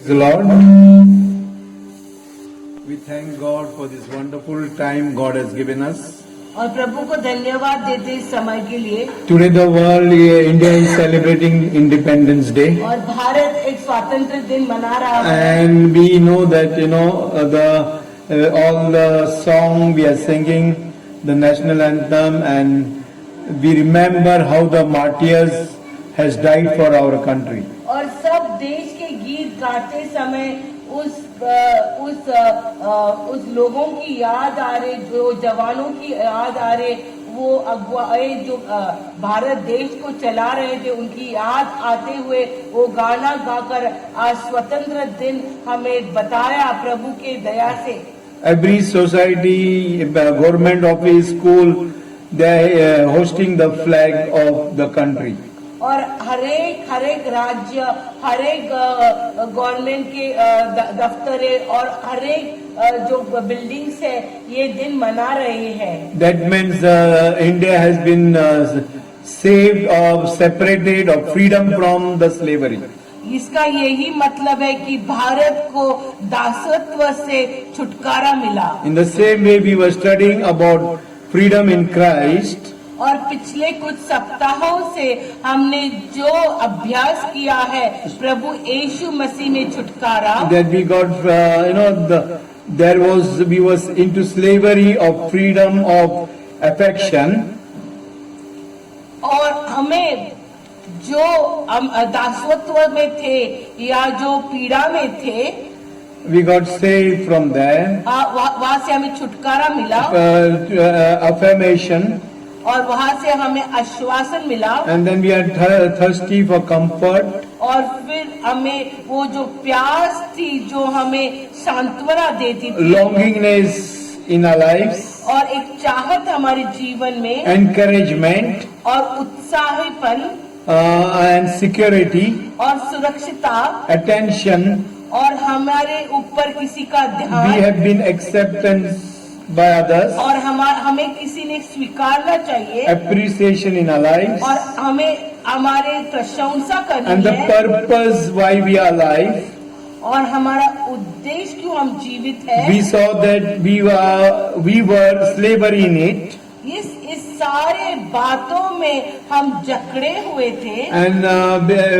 The Lord, we thank God for this wonderful time God has given us. और प्रभु को धन्यवाद देते इस समय के लिए। Today the world, India is celebrating Independence Day. और भारत एक स्वातंत्र दिन मना रहा है। And we know that, all the song we are singing, the national anthem, and we remember how the martyrs has died for our country. और सब देश के गीत गाते समय उस लोगों की याद आ रहे, जो जवानों की याद आ रहे, वो अगुवाए जो भारत देश को चला रहे थे, उनकी याद आते हुए वो गाना गाकर आज स्वतंत्र दिन हमें बताया प्रभु के दया से। Every society, government office, school, they are hosting the flag of the country. और हरेक राज्य, हरेक गवर्नमेंट के दफ्तर और हरेक जो बिल्डिंग्स है ये दिन मना रहे हैं। That means India has been saved or separated or freedom from the slavery. इसका यही मतलब है कि भारत को दासत्व से छुटकारा मिला। In the same way, we were studying about freedom in Christ. और पिछले कुछ सप्ताहों से हमने जो अभ्यास किया है प्रभु यीशु मसीह में छुटकारा, That we got, we was into slavery of freedom of affection. और हमें जो दासत्व में थे या जो पीड़ा में थे, We got saved from there. वहाँ से हमें छुटकारा मिला, Affirmation. और वहाँ से हमें आश्वासन मिला। And then we are thirsty for comfort. और फिर हमें वो जो प्यास थी जो हमें सांत्वना देती थी, Longingness in our lives. और एक चाहत हमारे जीवन में, Encouragement. और उत्साहीपन, And security. और सुरक्षिता, Attention. और हमारे ऊपर किसी का We ध्यान, have been acceptance by others. और हमें किसी ने स्वीकारना चाहिए, Appreciation in our lives. और हमें हमारे प्रशंसा And करनी the है, purpose why we are alive. और हमारा उद्देश्य क्यों हम जीवित है। We saw that we were slavery in it. इस सारे बातों में हम जकड़े हुए थे, And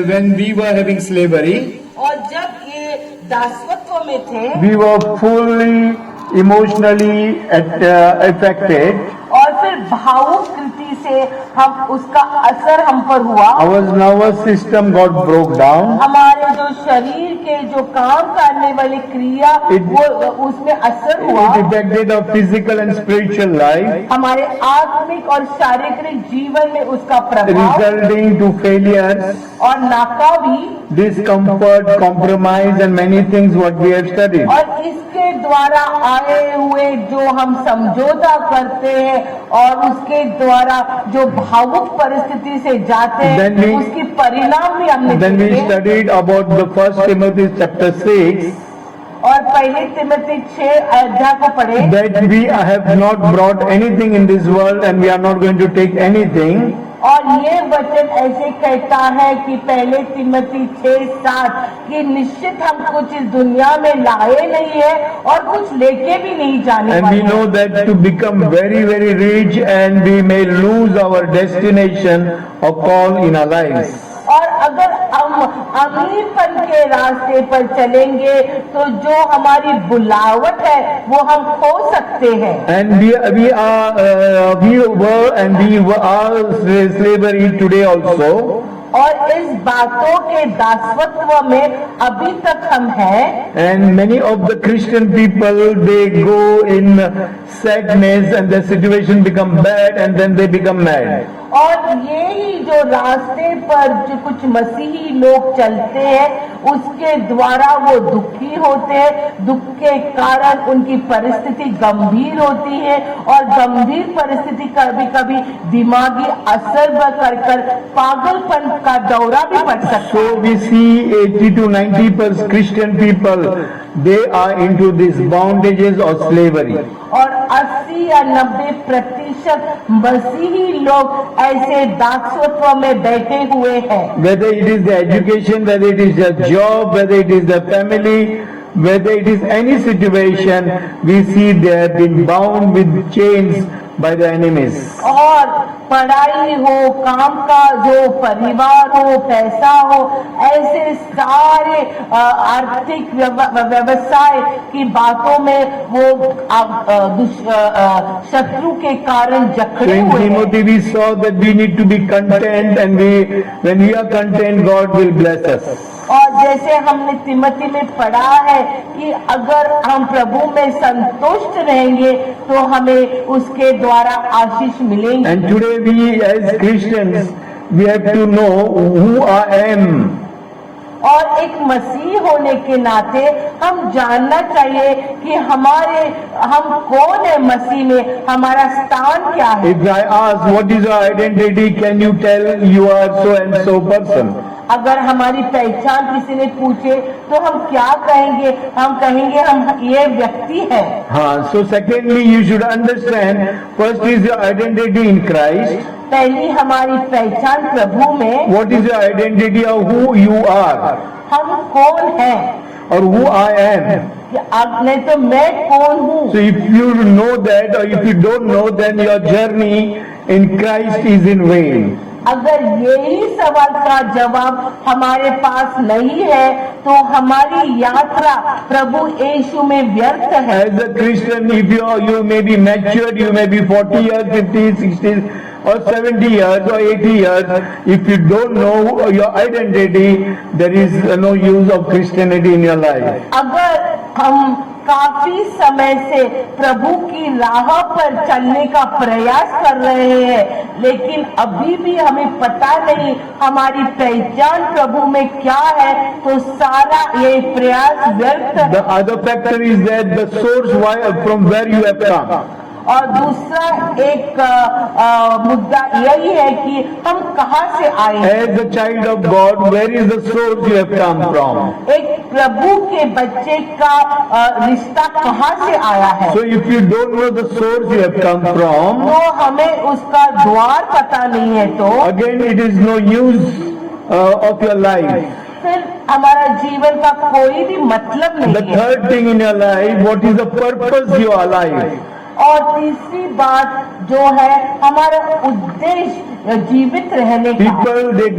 when we were having slavery, और जब ये दासत्व में थे, we were fully emotionally affected. और फिर भावुक कृति से हम उसका असर हम पर हुआ। Our nervous system got broke down. हमारे जो शरीर के जो काम करने वाली क्रिया वो उसमें असर हुआ। It affected our physical and spiritual life, हमारे आत्मिक और शारीरिक जीवन में उसका प्रभाव, resulting to failures, और नाकामी, discomfort, compromise, and many things what we have studied. और इसके द्वारा आए हुए जो हम समझौता करते हैं और उसके द्वारा जो भावुक परिस्थिति से जाते हैं उसकी परिणाम भी हमने Then we देखे। studied about the First Timothy chapter 6. और पहले तिमोथी 6 अध्याय को पढ़े, That we have not brought anything in this world and we are not going to take anything. और ये वचन ऐसे कहता है कि पहले तिमोथी 6:7 कि निश्चित हम कुछ इस दुनिया में लाए नहीं है और कुछ लेके भी नहीं जाने And वाले we know that to become very, very rich and we may lose our destination or call in our lives. और अगर हम अमीरपन के रास्ते पर चलेंगे तो जो हमारी बुलावट है वो हम खो सकते हैं। And we were and we are slavery today also. और इस बातों के दासत्व में अभी तक हम हैं। And many of the Christian people, they go in sadness and their situation become bad and then they become mad. और ये ही जो रास्ते पर जो कुछ मसीही लोग चलते हैं उसके द्वारा वो दुखी होते हैं, दुख के कारण उनकी परिस्थिति गंभीर होती है और गंभीर परिस्थिति कभी कभी दिमागी असर कर पागलपन का दौरा भी पड़ सकता है। So we see 80 to 90% Christian people, they are into these bondages of slavery. और 80 या 90% मसीही लोग ऐसे दासत्व में बैठे हुए हैं। Whether it is the education, whether it is the job, whether it is the family, whether it is any situation, we see they have been bound with chains by the enemies. और पढ़ाई हो, कामकाज हो, परिवार हो, पैसा हो, ऐसे सारे आर्थिक व्यवसाय की बातों में वो शत्रु के कारण So जकड़े in हुए हैं। Timothy we saw that we need to be content, and when we are content, God will bless us. और जैसे हमने तिमोथी में पढ़ा है कि अगर हम प्रभु में संतुष्ट रहेंगे तो हमें उसके द्वारा आशीष मिलेंगे। And today we as Christians, we have to know who I am. और एक मसीह होने के नाते हम जानना चाहिए कि हम कौन है मसीह में, हमारा स्थान क्या है। If I ask what is your identity, can you tell you are so and so person? अगर हमारी पहचान किसी ने पूछे तो हम क्या कहेंगे? हम कहेंगे हम ये व्यक्ति है। हाँ, so secondly you should understand, first is your identity in Christ. पहली हमारी पहचान प्रभु में, What is your identity of who you are हम कौन हैं or who I am? अब नहीं तो मैं कौन हूँ। So if you know that or if you don't know, then your journey in Christ is in vain. अगर यही सवाल का जवाब हमारे पास नहीं है तो हमारी यात्रा प्रभु यीशु में व्यर्थ है। As a Christian, if you may be matured, you may be 40 years, 50, 60 or 70 years or 80 years, if you don't know your identity, there is no use of Christianity in your life. अगर हम काफी समय से प्रभु की राह पर चलने का प्रयास कर रहे हैं लेकिन अभी भी हमें पता नहीं हमारी पहचान प्रभु में क्या है तो सारा ये प्रयास व्यर्थ है। The other factor is that the source from where you have come. और दूसरा एक मुद्दा यही है कि हम कहाँ से आए हैं। As a child of God, where is the source you have come from? एक प्रभु के बच्चे का रिश्ता कहाँ से आया है। So if you don't know the source you have come from, तो हमें उसका द्वार पता नहीं है तो again it is no use of your life. फिर हमारा जीवन का कोई भी मतलब नहीं The है। third thing in your life, what is the purpose you are alive? और तीसरी बात जो है हमारा उद्देश्य जीवित रहने का। People they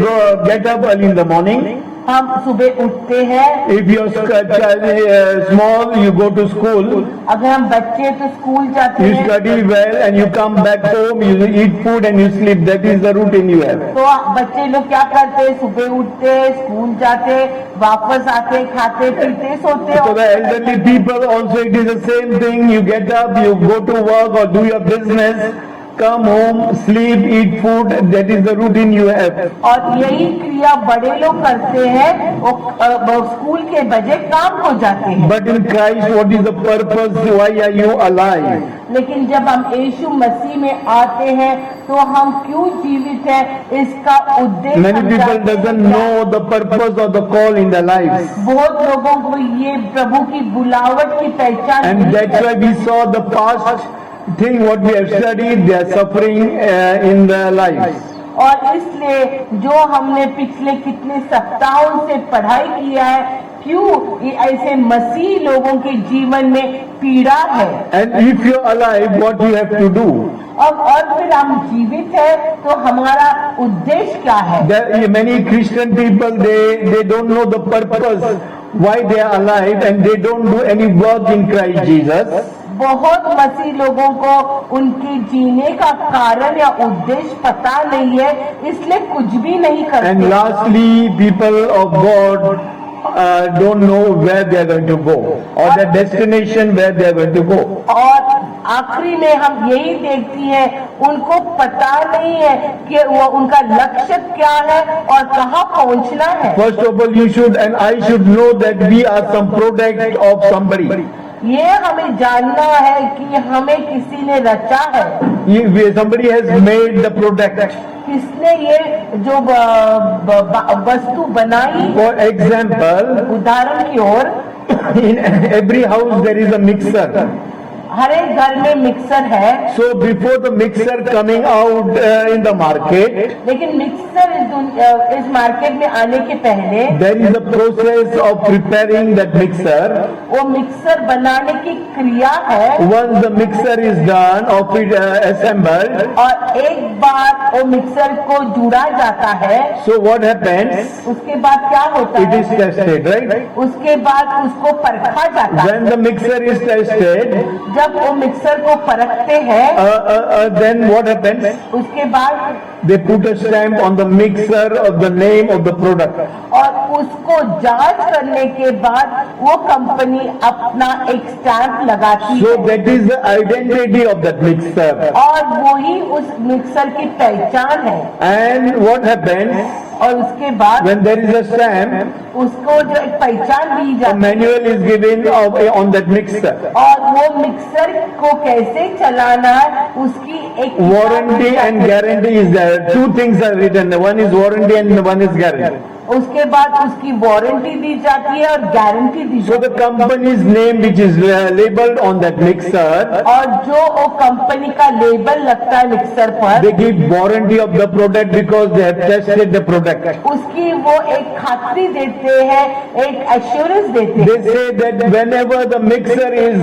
get up early in the morning. हम सुबह उठते हैं। If your child is small, you go to school. अगर हम बच्चे तो स्कूल जाते You हैं। study well and you come back home. You eat food and you sleep. That is the routine you have. तो बच्चे लोग क्या करते हैं? सुबह उठते, स्कूल जाते, वापस आते, खाते पीते सोते। So the elderly people also it is the same thing. You get up, you go to work or do your business. Come home, sleep, eat food. That is the routine you have. और यही क्रिया बड़े लोग करते हैं। वो school के बजे काम हो जाते हैं। But in Christ, what is the purpose? Why are you alive? लेकिन जब हम यीशु मसीह में आते हैं तो हम क्यों जीवित हैं इसका उद्देश्य Many people doesn't know the purpose or the call in their lives. बहुत लोगों को ये प्रभु की बुलावट की पहचान And that's why we saw the past thing what we have studied, they are suffering in their lives. और इसलिए जो हमने पिछले कितने सप्ताहों से पढ़ाई किया है क्यों ये ऐसे मसीह लोगों के जीवन में पीड़ा है। And if you are alive, what you have to do? और फिर हम जीवित है तो हमारा उद्देश्य क्या है। There many Christian people they don't know the purpose why they are alive and they don't do any work in Christ Jesus. बहुत मसीह लोगों को उनके जीने का कारण या उद्देश्य पता नहीं है इसलिए कुछ भी नहीं करते। And lastly, people of God don't know where they are going to go or the destination where they are going to go. और आखिरी में हम यही देखती हैं उनको पता नहीं है कि वो उनका लक्ष्य क्या है और कहाँ पहुँचना है। First of all, you should and I should know that we are some product of somebody. ये हमें जानना है कि हमें किसी ने रचा है। Somebody has made the product. किसने ये जो वस्तु बनाई। For example, उदाहरण की ओर in every house there is a mixer. हर एक घर में मिक्सर है, So before the mixer coming out in the market, लेकिन मिक्सर इस मार्केट में आने के पहले there is a process of preparing that mixer. वो मिक्सर बनाने की क्रिया है, Once the mixer is done, of it assembled, और एक बार वो मिक्सर को जुड़ा जाता है, so what happens? उसके बाद क्या होता It है? is tested, right? उसके बाद उसको परखा जाता है। When the mixer is tested, जब वो मिक्सर को परखते हैं, then what happens? उसके बाद They put a stamp on the mixer of the name of the product. और उसको जांच करने के बाद वो कंपनी अपना एक स्टैंप लगाती So है, that is the identity of that mixer. और वही उस मिक्सर की पहचान है। And what happens और उसके बाद when there is a stamp? उसको जो एक पहचान दी A जाती manual is given on that mixer. है, और वो मिक्सर को कैसे चलाना है उसकी एक Warranty and guarantee is there. Two things are written. One is warranty and one is guarantee. उसके बाद उसकी वारंटी दी जाती है और गारंटी दी So जाती the company's name which is labeled on that mixer, है, और जो वो कंपनी का लेबल लगता है मिक्सर पर, they give warranty of the product because they have tested the product. उसकी वो एक खातरी देते हैं, एक एश्योरेंस देते हैं। They say that whenever the mixer is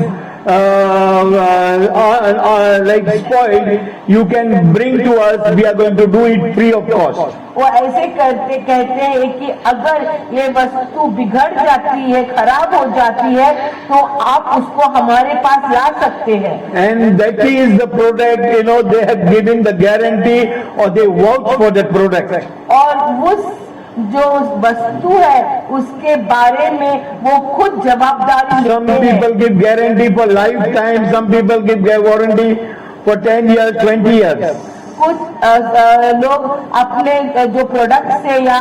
like spoiled, you can bring to us. We are going to do it free of cost. वो ऐसे कहते हैं कि अगर ये वस्तु बिगड़ जाती है, खराब हो जाती है, तो आप उसको हमारे पास ला सकते हैं। And that is the product. They have given the guarantee or they work for that product. और उस जो वस्तु है उसके बारे में वो खुद जवाबदारी Some लेते हैं। people give guarantee for lifetime. Some people give warranty for 10 years, 20 years. कुछ लोग अपने जो प्रोडक्ट से या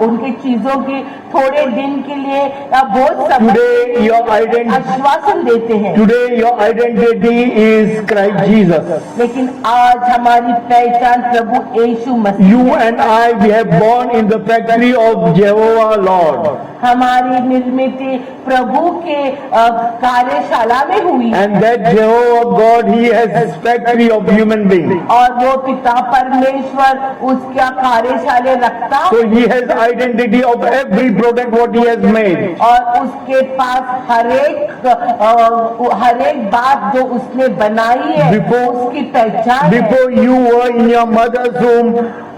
उनकी चीजों की थोड़े दिन के लिए या बहुत समय Today your identity. आश्वासन देते हैं, Today your identity is Christ Jesus. लेकिन आज हमारी पहचान प्रभु यीशु मसीह You है। and I, we have born in the factory of Jehovah Lord. हमारी निर्मित प्रभु के कार्यशाला में हुई, And that Jehovah God, He has factory of human being. और वो पिता परमेश्वर उसका कार्यशाला रखता है, So He has identity of every product what He has made. और उसके पास हर एक बात जो उसने बनाई है उसकी पहचान है। Before you were in your mother's womb,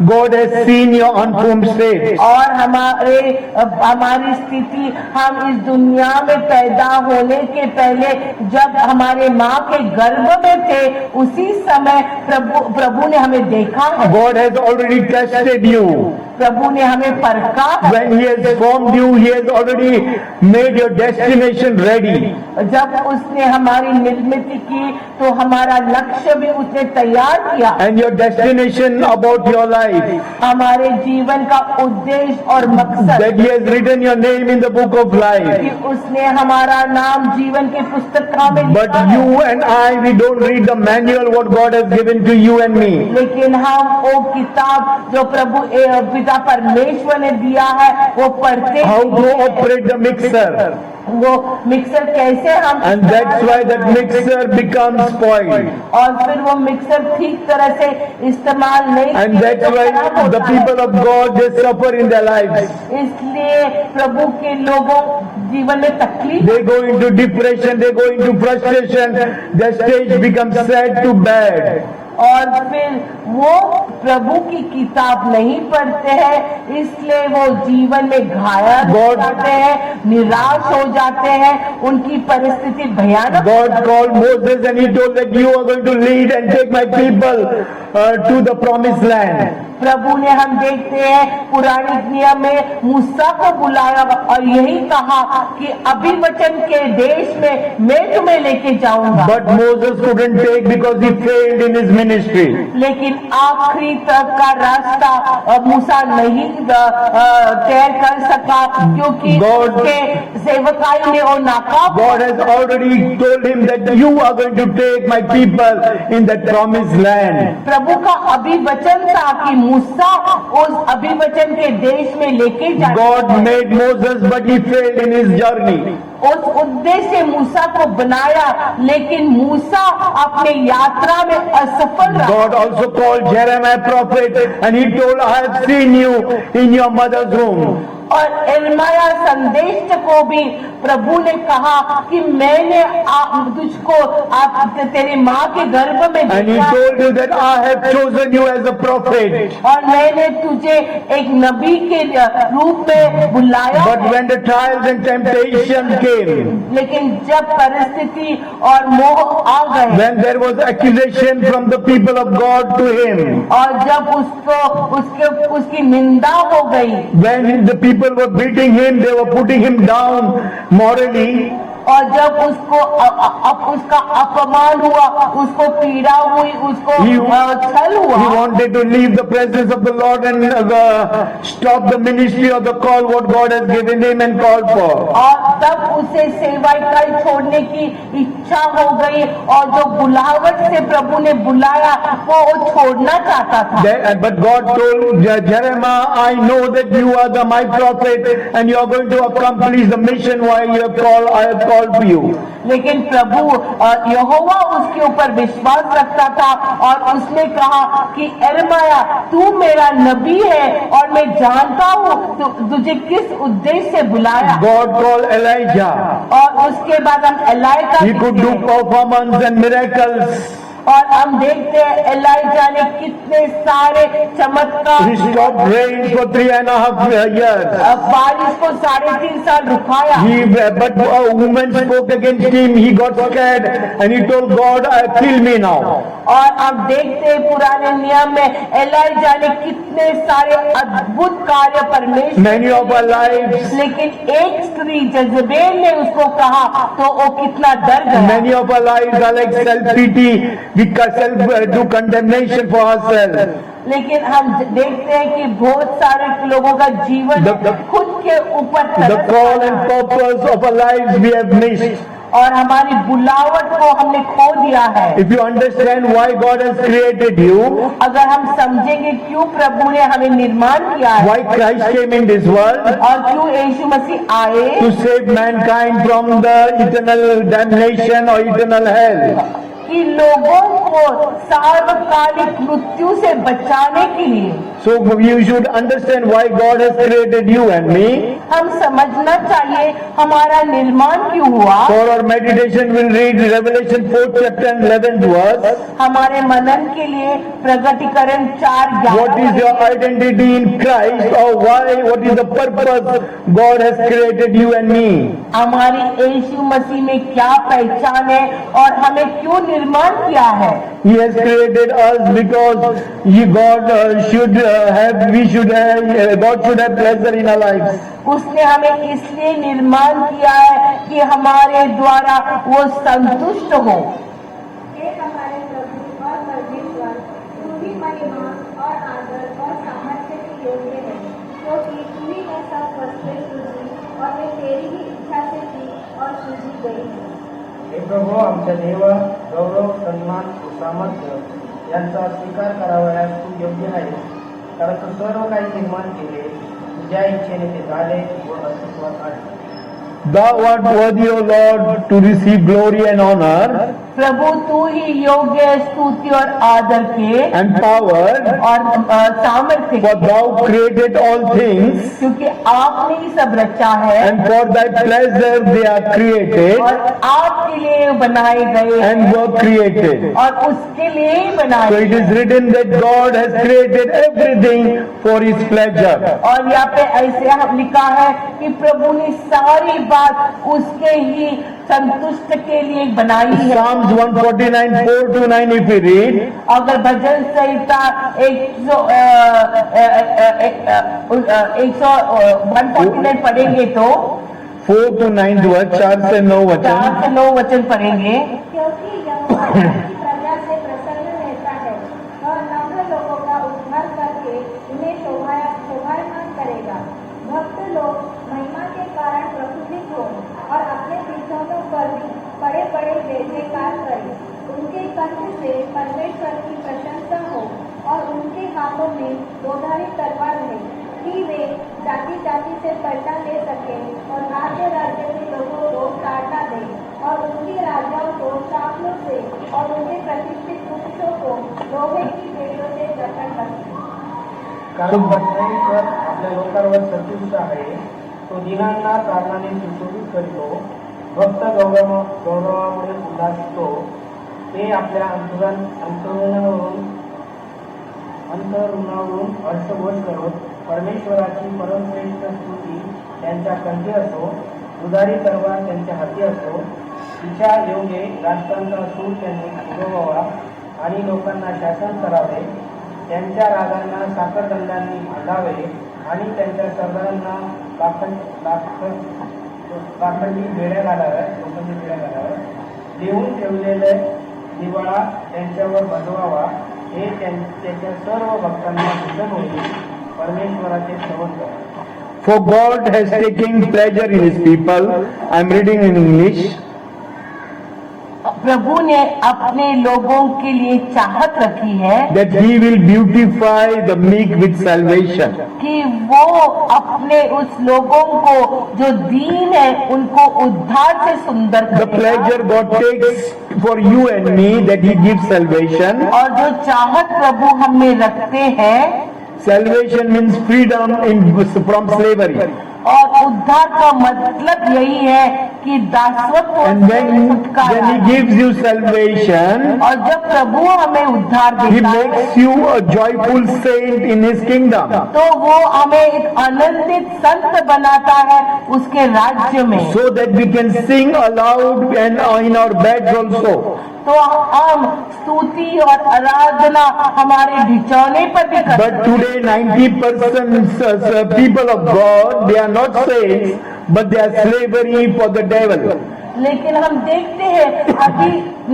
God has seen your unformed state. और हमारी स्थिति, हम इस दुनिया में पैदा होने के पहले जब हमारे माँ के गर्भ में थे, उसी समय प्रभु ने हमें देखा है। God has already tested you. प्रभु ने हमें परखा है। When He has formed you, He has already made your destination ready. जब उसने हमारी निर्मित की तो हमारा लक्ष्य भी उसने तैयार किया। And your destination about your life. हमारे जीवन का उद्देश्य और मकसद, That He has written your name in the book of कि life. उसने हमारा नाम जीवन की पुस्तक में But लिखा है। you and I, we don't read the manual what God has given to you and me. लेकिन हम वो किताब जो प्रभु पिता परमेश्वर ने दिया है वो पढ़ते How to हैं। operate the mixer. वो मिक्सर कैसे हम And that's why that mixer becomes spoiled. और फिर वो मिक्सर ठीक तरह से इस्तेमाल नहीं And किया that's तो why खराब the होता है। people of God, they suffer in their lives. इसलिए प्रभु के लोगों जीवन में तकलीफ, They go into depression, they go into frustration, their stage becomes sad to bad. और फिर वो प्रभु की किताब नहीं पढ़ते हैं, इसलिए वो जीवन में घायल हो जाते हैं, निराश हो जाते हैं, उनकी परिस्थिति भयानक। God called Moses and He told that you are going to lead and take my people to the promised land. प्रभु ने, हम देखते हैं पुराने नियम में मूसा को बुलाया और यही कहा कि अभिवचन के देश में मैं तुम्हें लेके जाऊंगा। But Moses couldn't take because he failed in his ministry. लेकिन आखिरी तक का रास्ता मूसा नहीं तय कर सका क्योंकि उसके सेवकाई ने वो नाकाम। God has already told him that you are going to take my people in that promised land. प्रभु का अभिवचन था कि मूसा उस अभिवचन के देश में लेके जाए। God made Moses, but he failed in his journey. उस उद्देश्य से मूसा को बनाया, लेकिन मूसा अपने यात्रा में असफल रहा। God also called Jeremiah prophet, and he told, I have seen you in your mother's womb. और यिर्मयाह संदेश को भी प्रभु ने कहा कि मैंने तुझको तेरे माँ के गर्भ में And he देखा, told you that I have chosen you as a prophet. और मैंने तुझे एक नबी के रूप में बुलाया। But when the trials and temptation came, लेकिन जब परिस्थिति और मोह आ गए, when there was accusation from the people of God to him, और जब उसकी निंदा हो गई, when the people were beating him, they were putting him down morally, और जब उसका अपमान हुआ, उसको पीड़ा हुई, उसको छल he हुआ, wanted to leave the presence of the Lord and stop the ministry of the call what God has given him and called for. और तब उसे सेवाकाल छोड़ने की इच्छा हो गई, और जो बुलावट से प्रभु ने बुलाया वो छोड़ना चाहता था। But God told Jeremiah, I know that you are my prophet and you are going to accomplish the mission why I have called for you. लेकिन प्रभु यहोवा उसके ऊपर विश्वास रखता था, और उसने कहा कि यिर्मयाह तू मेरा नबी है, और मैं जानता हूँ तुझे किस उद्देश्य से बुलाया। God called Elijah. और उसके बाद हम ELISA He could do performance and miracles. और हम देखते हैं एलाइजा ने कितने सारे चमत्कार, He stopped rain for 3.5 years. बारिश को 3.5 साल रुकाया। But a woman spoke against him. He got scared and he told God, kill me now. और हम देखते हैं पुराने नियम में एलाइजा ने कितने सारे अद्भुत कार्य परमेश्वर, Many of our lives, लेकिन एक स्त्री जजबेल ने उसको कहा तो वो कितना डर गया। many of our lives are like self-pity. We do condemnation for ourselves. लेकिन हम देखते हैं कि बहुत सारे लोगों का जीवन खुद के ऊपर The call and purpose of our lives we have missed. और हमारी बुलावट को हमने खो दिया है। If you understand why God has created you, अगर हम समझेंगे क्यों प्रभु ने हमें निर्माण किया है, why Christ came in this world, और क्यों यीशु मसीह आए to save mankind from the eternal damnation or eternal hell. कि लोगों को सार्वकालिक मृत्यु से बचाने के लिए। So you should understand why God has created you and me. हम समझना चाहिए हमारा निर्माण क्यों हुआ। For our meditation we'll read Revelation 4th chapter and 11th verse. हमारे मनन के लिए प्रगटीकरण 4:11। What is your identity in Christ, or why? What is the purpose God has created you and me? हमारी यीशु मसीह में क्या पहचान है और हमें क्यों निर्माण किया है। He has created us because God should have pleasure in our lives. उसने हमें इसलिए निर्माण किया है कि हमारे द्वारा वो संतुष्ट हो। हे हमारे प्रभु और परमेश्वर, तू ही महिमा और आदर और सामर्थ्य के योग्य है, क्योंकि तू ही है सब वस्तुएं सृजी और वे तेरी ही इच्छा से थी और सृजी गई है। हे प्रभू, आमच्या देवा, गौरव, सन्मान, सामर्थ्य यांचा स्वीकार करावयास तू योग्य आहेस, कारण तू सर्व काही निर्माण केले, तुझ्या इच्छेने ते झाले व अस्तित्वात आले. Thou art worthy, O Lord, to receive glory and honor प्रभु तू ही योग्य है स्तुति और आदर के and power, और सामर्थ्य for के, thou created all things, क्योंकि आपने ही सब रचा है and for thy pleasure they are created और आपके लिए बनाए गए and हैं were created. और उसके लिए ही So बनाए it is हैं। written that God has created everything for His pleasure. और यहाँ पे ऐसे हम लिखा है कि प्रभु ने सारी बात उसके ही संतुष्ट के लिए बनाई है। Psalms 149:4-9 if we read, अगर भजन संहिता 149 पढ़ेंगे तो 4 to 9 वर्ष, 4 से 9 4 वचन. से 9 वचन पढ़ेंगे। क्योंकि यहोवा अपनी प्रजा से प्रसन्न रहता है और नम्र लोगों का उद्धार करके उन्हें शोभायमान करेगा। भक्त लोग महिमा के कारण प्रफुल्लित हो और अपने बिछौनों पर भी बड़े बड़े जय जयकार करें। उनके कंठ से परमेश्वर की प्रशंसा हो और उनके हाथों में दोधारी तलवार है कि वे जाति जाति से पलटा ले सके और राज्य राज्य के लोगों को ताड़ना दे और उनके राजाओं को चापलों से और उनके प्रतिष्ठित पुरुषों को लोहे की बेड़ियों से जकड़ रखे। कारण परमेश्वर आपल्या लोकांवर सतुष्ट आहे, तो दिनांना कारणाने सुशोभित करतो, भक्त गौरवामुळे उल्हासतो. ते आपल्या अंतरुणावरून हर्षघोष करत परमेश्वराची परमश्रेष्ठ स्तुती त्यांच्या कंठी असो, दुधारी तलवार त्यांच्या हाती असो. तिच्या योगे राष्ट्रांचा सूर त्यांनी उगवावा आणि लोकांना शासन करावे. त्यांच्या राजांना साखरदंडांनी भांडावे आणि त्यांच्या सरदारांना लोखंडी बेड्या घालाव्या. लिहून ठेवलेले दिवाळा त्यांच्यावर बजवावा. हे त्याच्या सर्व भक्तांना भूषण होईल. परमेश्वराचे स्तवन करा. For God has taken pleasure in his people. I am reading in English. प्रभु ने अपने लोगों के लिए चाहत रखी है That he will beautify the meek with salvation. कि वो अपने उस लोगों को जो दीन है उनको उद्धार से सुंदर The करेगा। pleasure God takes for you and me, that he gives salvation. और जो चाहत प्रभु हमें रखते हैं, Salvation means freedom from slavery. और उद्धार का मतलब यही है कि दासत्व And से when छुटकारा। he gives you salvation, और जब प्रभु हमें उद्धार he देता है makes you a joyful saint in his kingdom. तो वो हमें एक आनंदित संत बनाता है उसके राज्य में। So that we can sing aloud and in our beds also. तो हम स्तुति और आराधना हमारे ढिचौने पर भी करते But today 90% people of God, they are not saints, but they are slavery for the devil. लेकिन हम देखते हैं अभी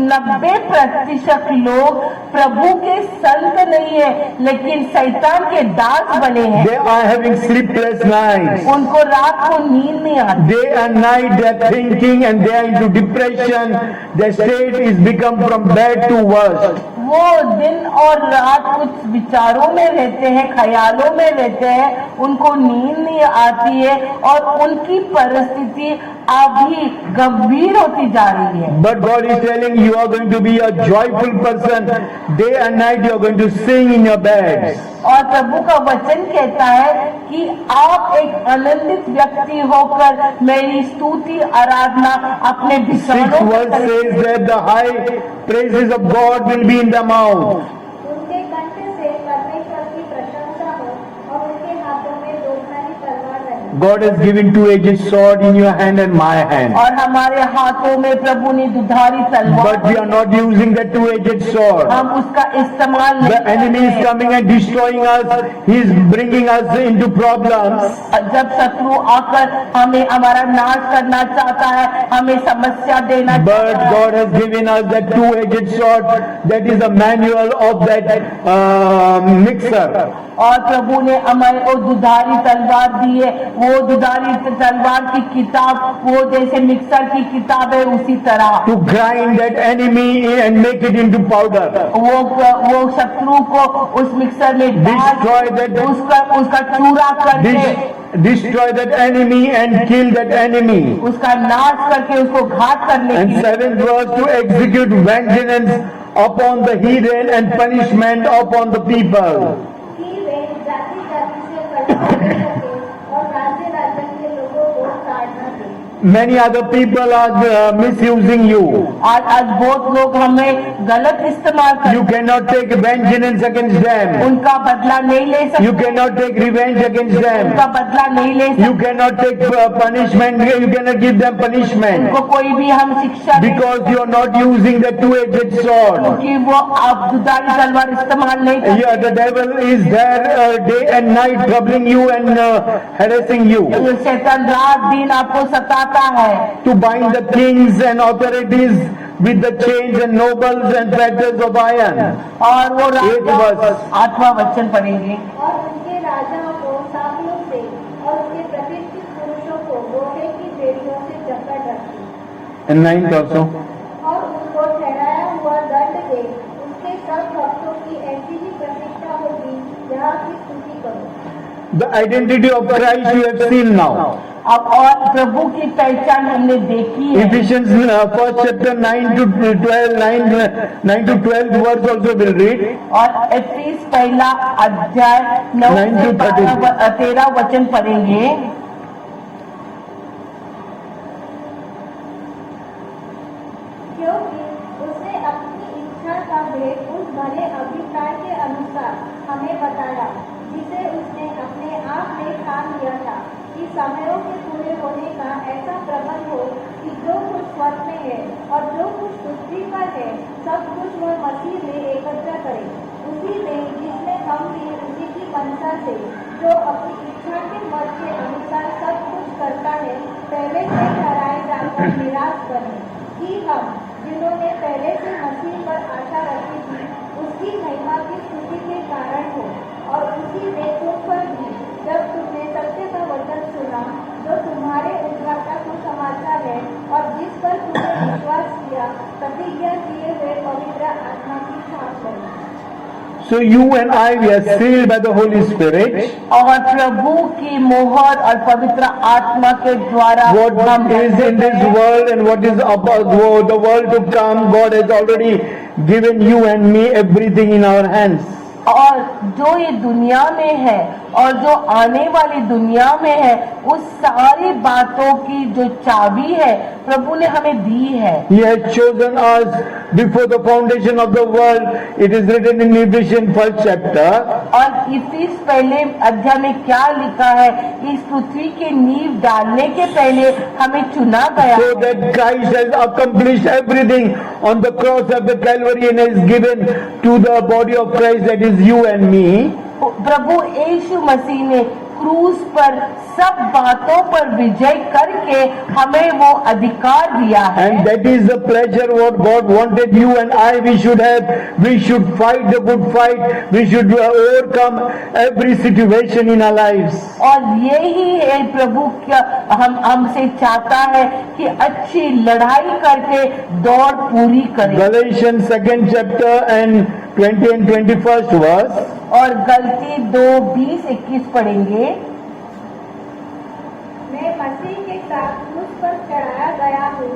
90% लोग प्रभु के संत नहीं है लेकिन शैतान के दास बने हैं। They are having sleepless nights. उनको रात को नींद नहीं आती। Day and night they are thinking and they are into depression. Their state is become from bad to worse. वो दिन और रात कुछ विचारों में रहते हैं, ख्यालों में रहते हैं, उनको नींद नहीं आती है और उनकी परिस्थिति अभी गंभीर होती जा रही है। But God is telling you are going to be a joyful person. Day and night you are going to sing in your beds. और प्रभु का वचन कहता है कि आप एक आनंदित व्यक्ति होकर मेरी स्तुति आराधना अपने 6 बिछौनों verse पर says that the high praises of God will be in the mouth. उनके कंठ से परमेश्वर की प्रशंसा हो और उनके हाथों में दोधारी तलवार रहे। God has given two-edged sword in your hand and my hand. और हमारे हाथों में प्रभु ने दुधारी तलवार, But we are not using the two-edged sword. हम उसका इस्तेमाल नहीं The enemy is करते। coming and destroying us. He is bringing us into problems. जब शत्रु आकर हमें हमारा नाश करना चाहता है, हमें समस्या देना But चाहता है, God has given us that two-edged sword. That is the manual of that mixer. और प्रभु ने हमें वो दुधारी तलवार दी है। वो दुधारी तलवार की किताब वो जैसे मिक्सर की किताब है उसी तरह To grind that enemy and make it into powder. वो शत्रु को उस मिक्सर में Destroy डाल that- उसका चूरा करके Destroy that enemy and kill that enemy. उसका नाश करके उसको घात करने And की 7th verse, to execute vengeance upon the heathen and punishment upon the people. कि वे जाति जाति से पलटा ले सके और राज्य राज्य के लोगों को ताड़ना दे। Many other people are misusing you. आज बहुत लोग हमें गलत इस्तेमाल You करते cannot take vengeance against them. उनका बदला नहीं ले You सकते, cannot take revenge against them. उनका बदला नहीं ले You सकते, cannot take punishment. You cannot give them punishment. उनको कोई भी हम शिक्षा नहीं, Because you are not using the two-edged sword. क्योंकि वो आप दुधारी तलवार इस्तेमाल नहीं करते। Yeah, the devil is there day and night troubling you and harassing you. शैतान रात दिन आपको सताता है To bind the kings and authorities with the chains and nobles and fetters of iron. और वो Eighth verse. 8वां वचन पढ़ेंगे। और उनके राजाओं को साबियों से और उनके प्रतिष्ठित पुरुषों को लोहे की बेड़ियों से जकड़ रखी And 9th also. और उनको ठहराया हुआ दंड दे। उसके सब भक्तों की ऐसी ही प्रतिष्ठा the identity of Christ you have seen now. अब और प्रभु की पहचान हमने देखी है। Ephesians first chapter 9 to 12 verse also will read. और एफिस पहला अध्याय 9 9 से to 13 वचन पढ़ेंगे। क्योंकि उसने अपनी इच्छा का भेद उस भले अभिप्राय के अनुसार हमें बताया, जिसे उसने अपने आप में ठान लिया था कि समयों के पूरे होने का ऐसा प्रबंध हो कि जो कुछ स्वर्ग में है और जो कुछ पृथ्वी पर है, सब कुछ वह मसीह में एकत्र करे। उसी में जिसमें हम भी उसी की मनसा से, जो अपनी इच्छा के मत के अनुसार सब कुछ करता है, पहले से ठहराए जाकर निराश बने, कि हम जिन्होंने पहले से मसीह पर आशा रखी थी, उसकी महिमा की स्तुति के कारण हो। और उसी में तुम पर भी, जब तुमने सत्य का वचन सुना, जो तुम्हारे उद्धार का सुसमाचार है, और जिस पर तुमने विश्वास किया, प्रतिज्ञा किए हुए पवित्र आत्मा की छाप लगी। So you and I, we are sealed by the Holy Spirit. और प्रभु की मोहर और पवित्र आत्मा के द्वारा What is in this world and what is about the world to come, God has already given you and me everything in our hands. और जो ये दुनिया में है और जो आने वाली दुनिया में है, उस सारी बातों की जो चाबी है प्रभु ने हमें दी है। He has chosen us before the foundation of the world. It is written in Ephesians first chapter. और इफिस पहले अध्याय में क्या लिखा है, इस पृथ्वी के नींव डालने के पहले हमें चुना गया So that Christ has accomplished everything on the cross of the Calvary and has given to the body of Christ, that is you and me. प्रभु यीशु मसीह ने क्रूस पर सब बातों पर विजय करके हमें वो अधिकार दिया है। And that is the pleasure what God wanted you and I we should have. We should fight the good fight. We should overcome every situation in our lives. और यही है प्रभु क्या हमसे चाहता है कि अच्छी लड़ाई करके दौड़ पूरी करें। Galatians 2nd chapter and 20 and 21st verse. और गलती 2:20-21 पढ़ेंगे। मैं मसीह के साथ मुझ पर चढ़ाया गया हूँ,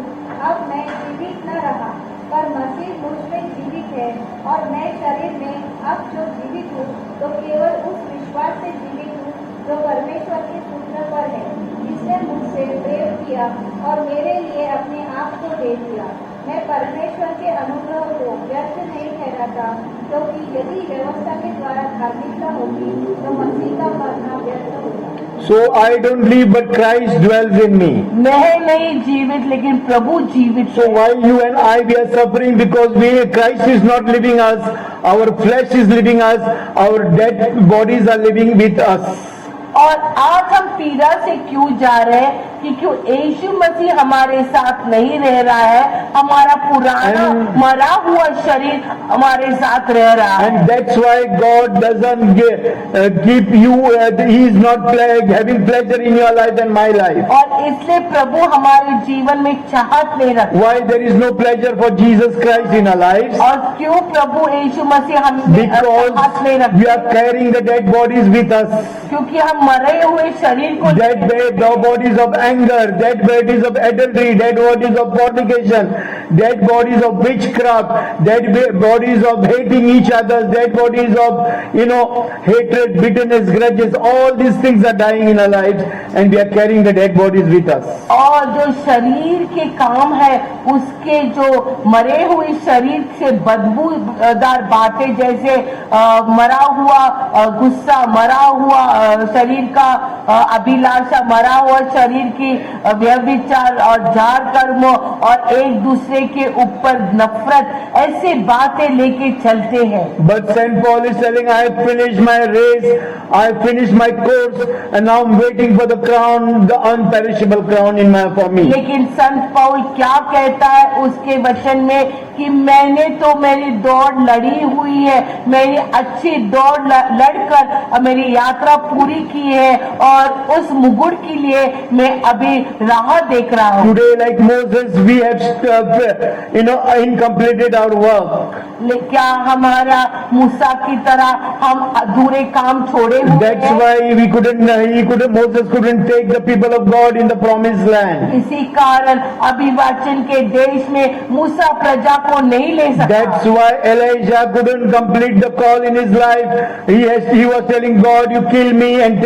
अब मैं जीवित न रहा, पर मसीह मुझ में जीवित है, और मैं शरीर में अब जो जीवित हूँ, तो केवल उस विश्वास से जीवित हूँ जो परमेश्वर के पुत्र पर है, जिसने मुझसे प्रेम किया और मेरे लिए अपने आप को दे दिया। मैं परमेश्वर के अनुग्रह को व्यर्थ नहीं ठहराता, क्योंकि यदि व्यवस्था के द्वारा धार्मिकता होगी तो मसीह का मरना व्यर्थ होगा। So I don't live, but Christ dwells in me. मैं नहीं जीवित लेकिन प्रभु जीवित So है। while you and I we are suffering because Christ is not living us, our flesh is living us, our dead bodies are living with us. और आज हम पीड़ा से क्यों जा रहे हैं? क्योंकि यीशु मसीह हमारे साथ नहीं रह रहा है, हमारा पुराना मरा हुआ शरीर हमारे साथ रह रहा है। And that's why God doesn't keep you, He is not having pleasure in your life and my life. और इसलिए प्रभु हमारे जीवन में चाहत नहीं रखता। Why there is no pleasure for Jesus Christ in our lives? और क्यों प्रभु यीशु मसीह हम Because चाहत नहीं we रखता? are carrying the dead bodies with us. क्योंकि हम मरे हुए शरीर को Dead bodies of anger, dead bodies of adultery, dead bodies of fornication, dead bodies of witchcraft, dead bodies of hating each other, dead bodies of, hatred, bitterness, grudges. All these things are dying in our lives and we are carrying the dead bodies with us. और जो शरीर के काम है उसके जो मरे हुए शरीर से बदबूदार बातें जैसे मरा हुआ गुस्सा, मरा हुआ शरीर का अभिलाषा, मरा हुआ शरीर की व्यभिचार और जार कर्म और एक दूसरे के ऊपर नफरत, ऐसे बातें लेके चलते हैं। But Saint Paul is telling, I have finished my race, I have finished my course, and now I'm waiting for the crown, the unperishable crown for me. लेकिन संत पौल क्या कहता है उसके वचन में कि मैंने तो मेरी दौड़ लड़ी हुई है, मेरी अच्छी दौड़ लड़कर मेरी यात्रा पूरी की है और उस मुकुट के लिए मैं अभी राह देख रहा हूँ। Today, like Moses, we have, incompleted our work. क्या हमारा मूसा की तरह हम अधूरे काम छोड़े हुए That's हैं? why Moses couldn't take the people of God in the promised land. इसी कारण अभिवाचन के देश में मूसा प्रजा को नहीं ले That's सका। why Elijah couldn't complete the call in his life. He was telling God, you kill me and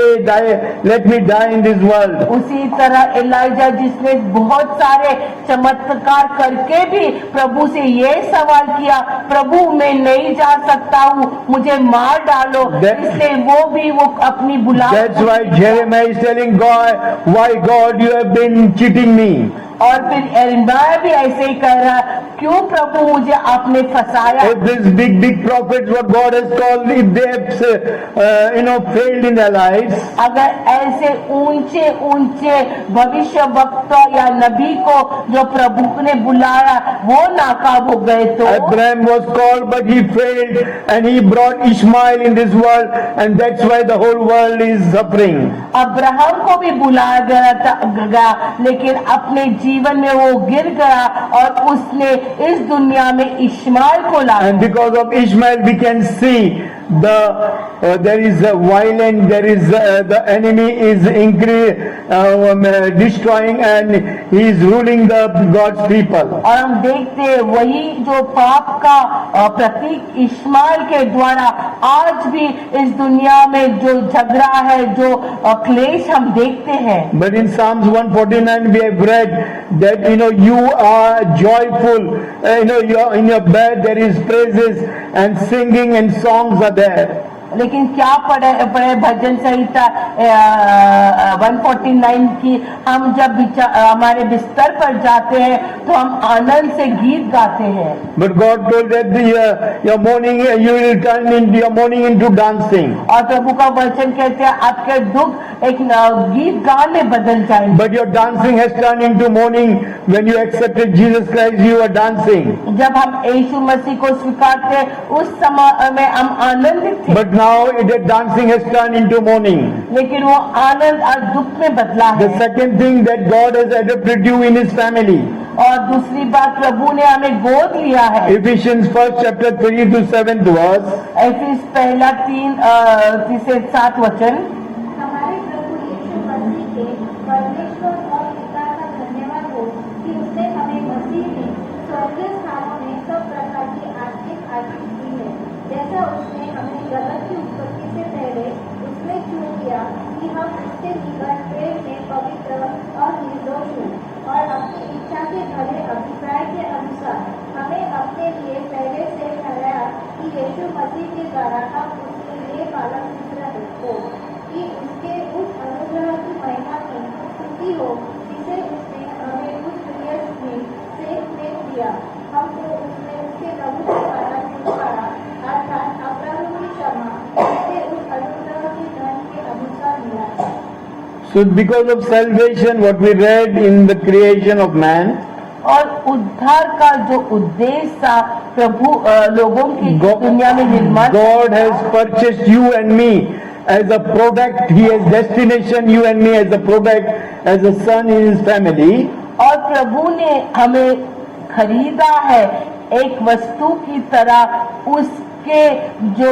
let me die in this world. उसी तरह एलाइजा जिसने बहुत सारे चमत्कार करके भी प्रभु से ये सवाल किया, प्रभु मैं नहीं जा सकता हूँ, मुझे मार डालो, इसलिए वो अपनी That's why Jeremiah is telling God, why God you have been cheating me. और फिर यिर्मयाह भी ऐसे ही कह रहा, क्यों प्रभु मुझे आपने फंसाया। If these big prophets, what God has called, if they have, failed in their lives, अगर ऐसे ऊंचे ऊंचे भविष्य वक्ता या नबी को जो प्रभु ने बुलाया वो नाकाम हो गए तो Abraham was called, but he failed, and he brought Ishmael in this world, and that's why the whole world is suffering. Abraham को भी बुलाया गया लेकिन अपने जीवन में वो गिर गया और उसने इस दुनिया में इश्माइल को लाया। And because of Ishmael, we can see there is a violence, there is the enemy is destroying, and he is ruling the God's people. और हम देखते हैं वही जो पाप का प्रतीक इश्माइल के द्वारा आज भी इस दुनिया में जो झगड़ा है, जो क्लेश हम देखते हैं। But in Psalms 149 we have read that you are joyful, in your bed there is praises and singing and songs are there. लेकिन क्या पढ़े भजन संहिता 149 की, हम जब हमारे बिस्तर पर जाते हैं तो हम आनंद से गीत गाते हैं। But God told that your mourning, you will turn into your mourning into dancing. और प्रभु का वचन कहते हैं आपके दुख एक गीत गान में बदल जाएंगे। But your dancing has turned into mourning when you accepted Jesus Christ. You are dancing. जब हम यीशु मसीह को स्वीकारते उस समय में हम आनंदित थे। But now that dancing has turned into mourning. लेकिन वो आनंद और दुख में बदला है। The second thing that God has adopted you in His family. और दूसरी बात प्रभु ने हमें गोद लिया है। Ephesians 1 chapter 3 to 7 verse. Aphis पहला 3 से 7 वचन। हमारे प्रभु यीशु मसीह के परमेश्वर और पिता का धन्यवाद हो कि उसने हमें मसीह में स्वर्गीय स्थानों में सब प्रकार की आत्मिक आशीष दी है, जैसा उसने हमें जगत की उत्पत्ति से पहले उसमें चुन लिया कि हम उसके निकट प्रेम में पवित्र और निर्दोष हों, और अपनी इच्छा के भले अभिप्राय के अनुसार हमें अपने लिए पहले से ठहराया कि यीशु मसीह के द्वारा हम उसके लिए पालन पुत्र हो, कि उसके उस अनुग्रह की महिमा की स्तुति हो जिसे उसने हमें उस प्रिय में दिया। हमको उसने उसके लहू के कारण छुटकारा अर्थात अपराधों की क्षमा जिसे उस अनुग्रह के धन के अनुसार मिला है। So because of salvation, what we read in the creation of man, और उद्धार का जो उद्देश्य था प्रभु लोगों की दुनिया में निर्माण, God has purchased you and me as a product. He has destination you and me as a product, as a son in His family. और प्रभु ने हमें खरीदा है एक वस्तु की तरह उसके जो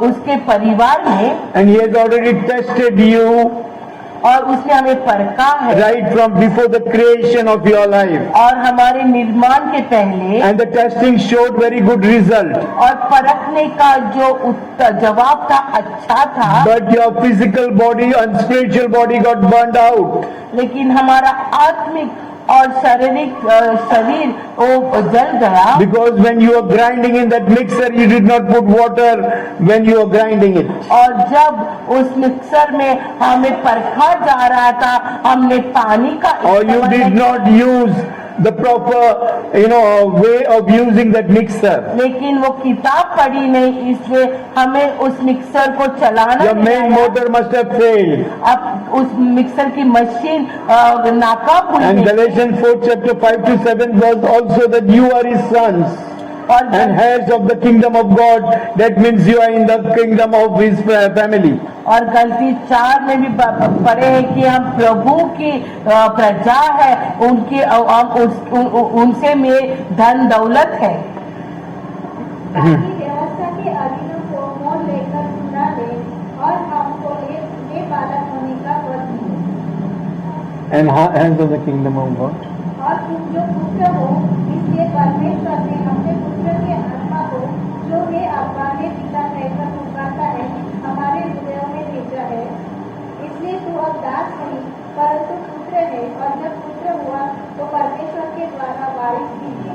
उसके परिवार में, And He has already tested you और उसने हमें परखा है right from before the creation of your life. और हमारे निर्माण के पहले, And the testing showed very good result. और परखने का जो जवाब था अच्छा था। But your physical body and spiritual body got burned out. लेकिन हमारा आत्मिक और शारीरिक शरीर वो जल गया। Because when you are grinding in that mixer, you did not put water when you are grinding it. और जब उस मिक्सर में हमें परखा जा रहा था हमने पानी का Or you did not use the proper, way of using that mixer. लेकिन वो किताब पढ़ी नहीं, इसलिए हमें उस मिक्सर को चलाना Your नहीं main आया। motor must have failed. अब उस मिक्सर की मशीन नाकाम हुई And नहीं। Galatians 4 chapter 5 to 7 was also that you are His sons. और and heirs of the kingdom of God. That means you are in the kingdom of His family. और गलती 4 में भी पढ़े है कि हम प्रभु की प्रजा है, उनकी उनसे में धन दौलत है। ताकि व्यवस्था के अधीनों को मोल लेकर चुरा ले और हमको ये बालक होने का पद मिले। And heirs of the kingdom of God. और तुम जो पुत्र हो, इसलिए परमेश्वर ने अपने पुत्र के आत्मा को जो वे अब्बा पिता कहकर पुकारता है हमारे हृदयों में भेजा है। इसलिए तू अब दास नहीं परंतु पुत्र है, और जब पुत्र हुआ तो परमेश्वर के द्वारा वारिस भी हुआ।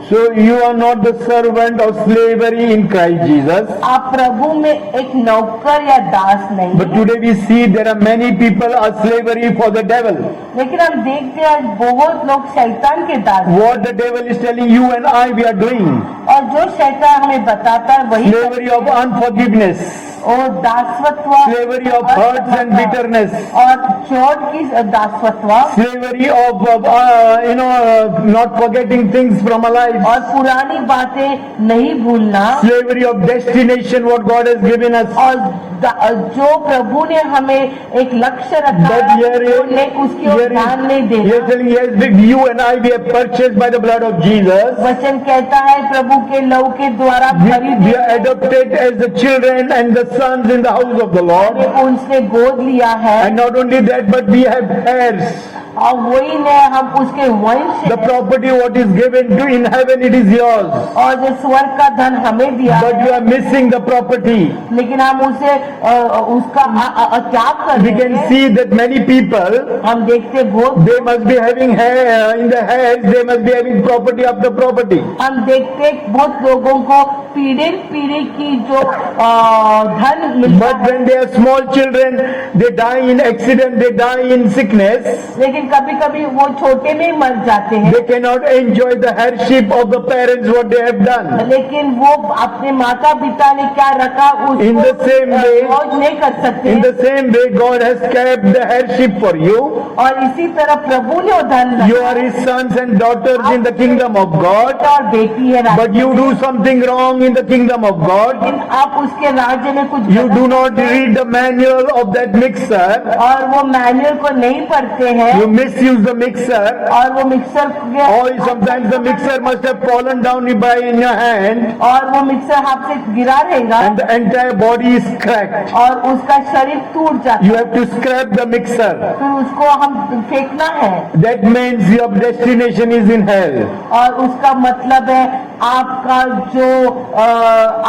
So you are not the servant of slavery in Christ Jesus. आप प्रभु में एक नौकर या दास नहीं But हैं। today we see there are many people are slavery for the devil. लेकिन हम देखते हैं आज बहुत लोग शैतान के दास हैं। What the devil is telling you and I we are doing. और जो शैतान हमें बताता है वही Slavery of unforgiveness. और दासवत्व, Slavery of hurts and bitterness. और चोट की दासवत्व, Slavery of not forgetting things from our lives. और पुरानी बातें नहीं भूलना, Slavery of destination what God has given us. और जो प्रभु ने हमें एक लक्ष्य रखा But है here उसकी ओर ध्यान नहीं he देना। is telling yes, you and I we are purchased by the blood of Jesus. वचन कहता है प्रभु के लहू के द्वारा We खरीदे are adopted as the children and the sons in the house of the Lord. उसने गोद लिया है, And not only that, but we have heirs. और वही ने हम उसके वंश The हैं। property what is given to in heaven, it is yours. और जो स्वर्ग का धन हमें दिया But you है, are missing the property. लेकिन हम उसे उसका त्याग कर We देते can हैं। see that many people, हम देखते बहुत, they must be having hair in the heirs, they must be having property after property. हम देखते बहुत लोगों को पीढ़ी पीढ़ी की जो धन मिलता But है, when they are small children, they die in accident, they die in sickness. लेकिन कभी कभी वो छोटे में ही मर जाते हैं। They cannot enjoy the heirship of the parents what they have done. लेकिन वो अपने माता पिता ने क्या रखा In the same way- मौज नहीं कर सकते। In the same way, God has kept the heirship for you. और इसी तरह प्रभु ने वो धन रखा। You are His sons and daughters in the kingdom of God. और बेटी है राज्य But you में। do something wrong in the kingdom of God. लेकिन आप उसके राज्य में कुछ You गलत do not करते हैं, read the manual of that mixer. और वो मैनुअल को नहीं पढ़ते हैं, You misuse the mixer. और वो mixer Or sometimes the mixer must have fallen down by in your hand और वो मिक्सर हाथ से गिरा रहेगा and the entire body is cracked. और उसका शरीर टूट जाता You है, have to scrap the mixer. फिर उसको हम फेंकना है। That means your destination is in hell. और उसका मतलब है आपका जो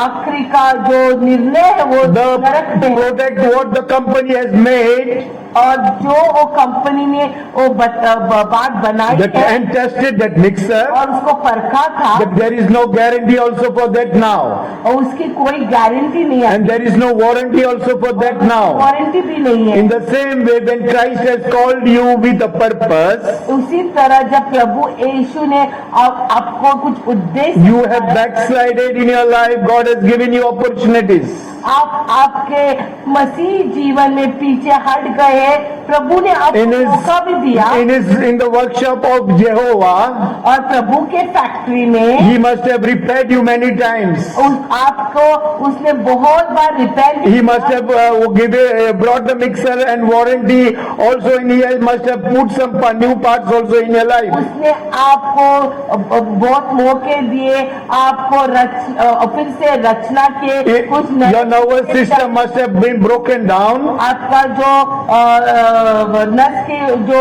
आखिरी का जो निर्णय है वो The नरक में है। product what the company has made और जो वो कंपनी ने वो बात बनाई that है and tested that mixer, और उसको परखा था, but there is no guarantee also for that now. और उसकी कोई गारंटी नहीं है, And there is no warranty also for that now. Warranty भी नहीं है। In the same way, when Christ has called you with a purpose, उसी तरह जब प्रभु यीशु ने आपको कुछ उद्देश्य you have backslided in your life, God has given you opportunities. आप आपके मसीह जीवन में पीछे हट गए, प्रभु ने आपको In मौका भी दिया। in the workshop of Jehovah, और प्रभु के फैक्ट्री में He must have repaired you many times. आपको उसने बहुत बार repair He must have brought the mixer and warranty also in here, must have put some new parts also in your life. उसने आपको बहुत मौके दिए, आपको फिर से रचना के कुछ Your nervous system must have been broken down. आपका जो नस के जो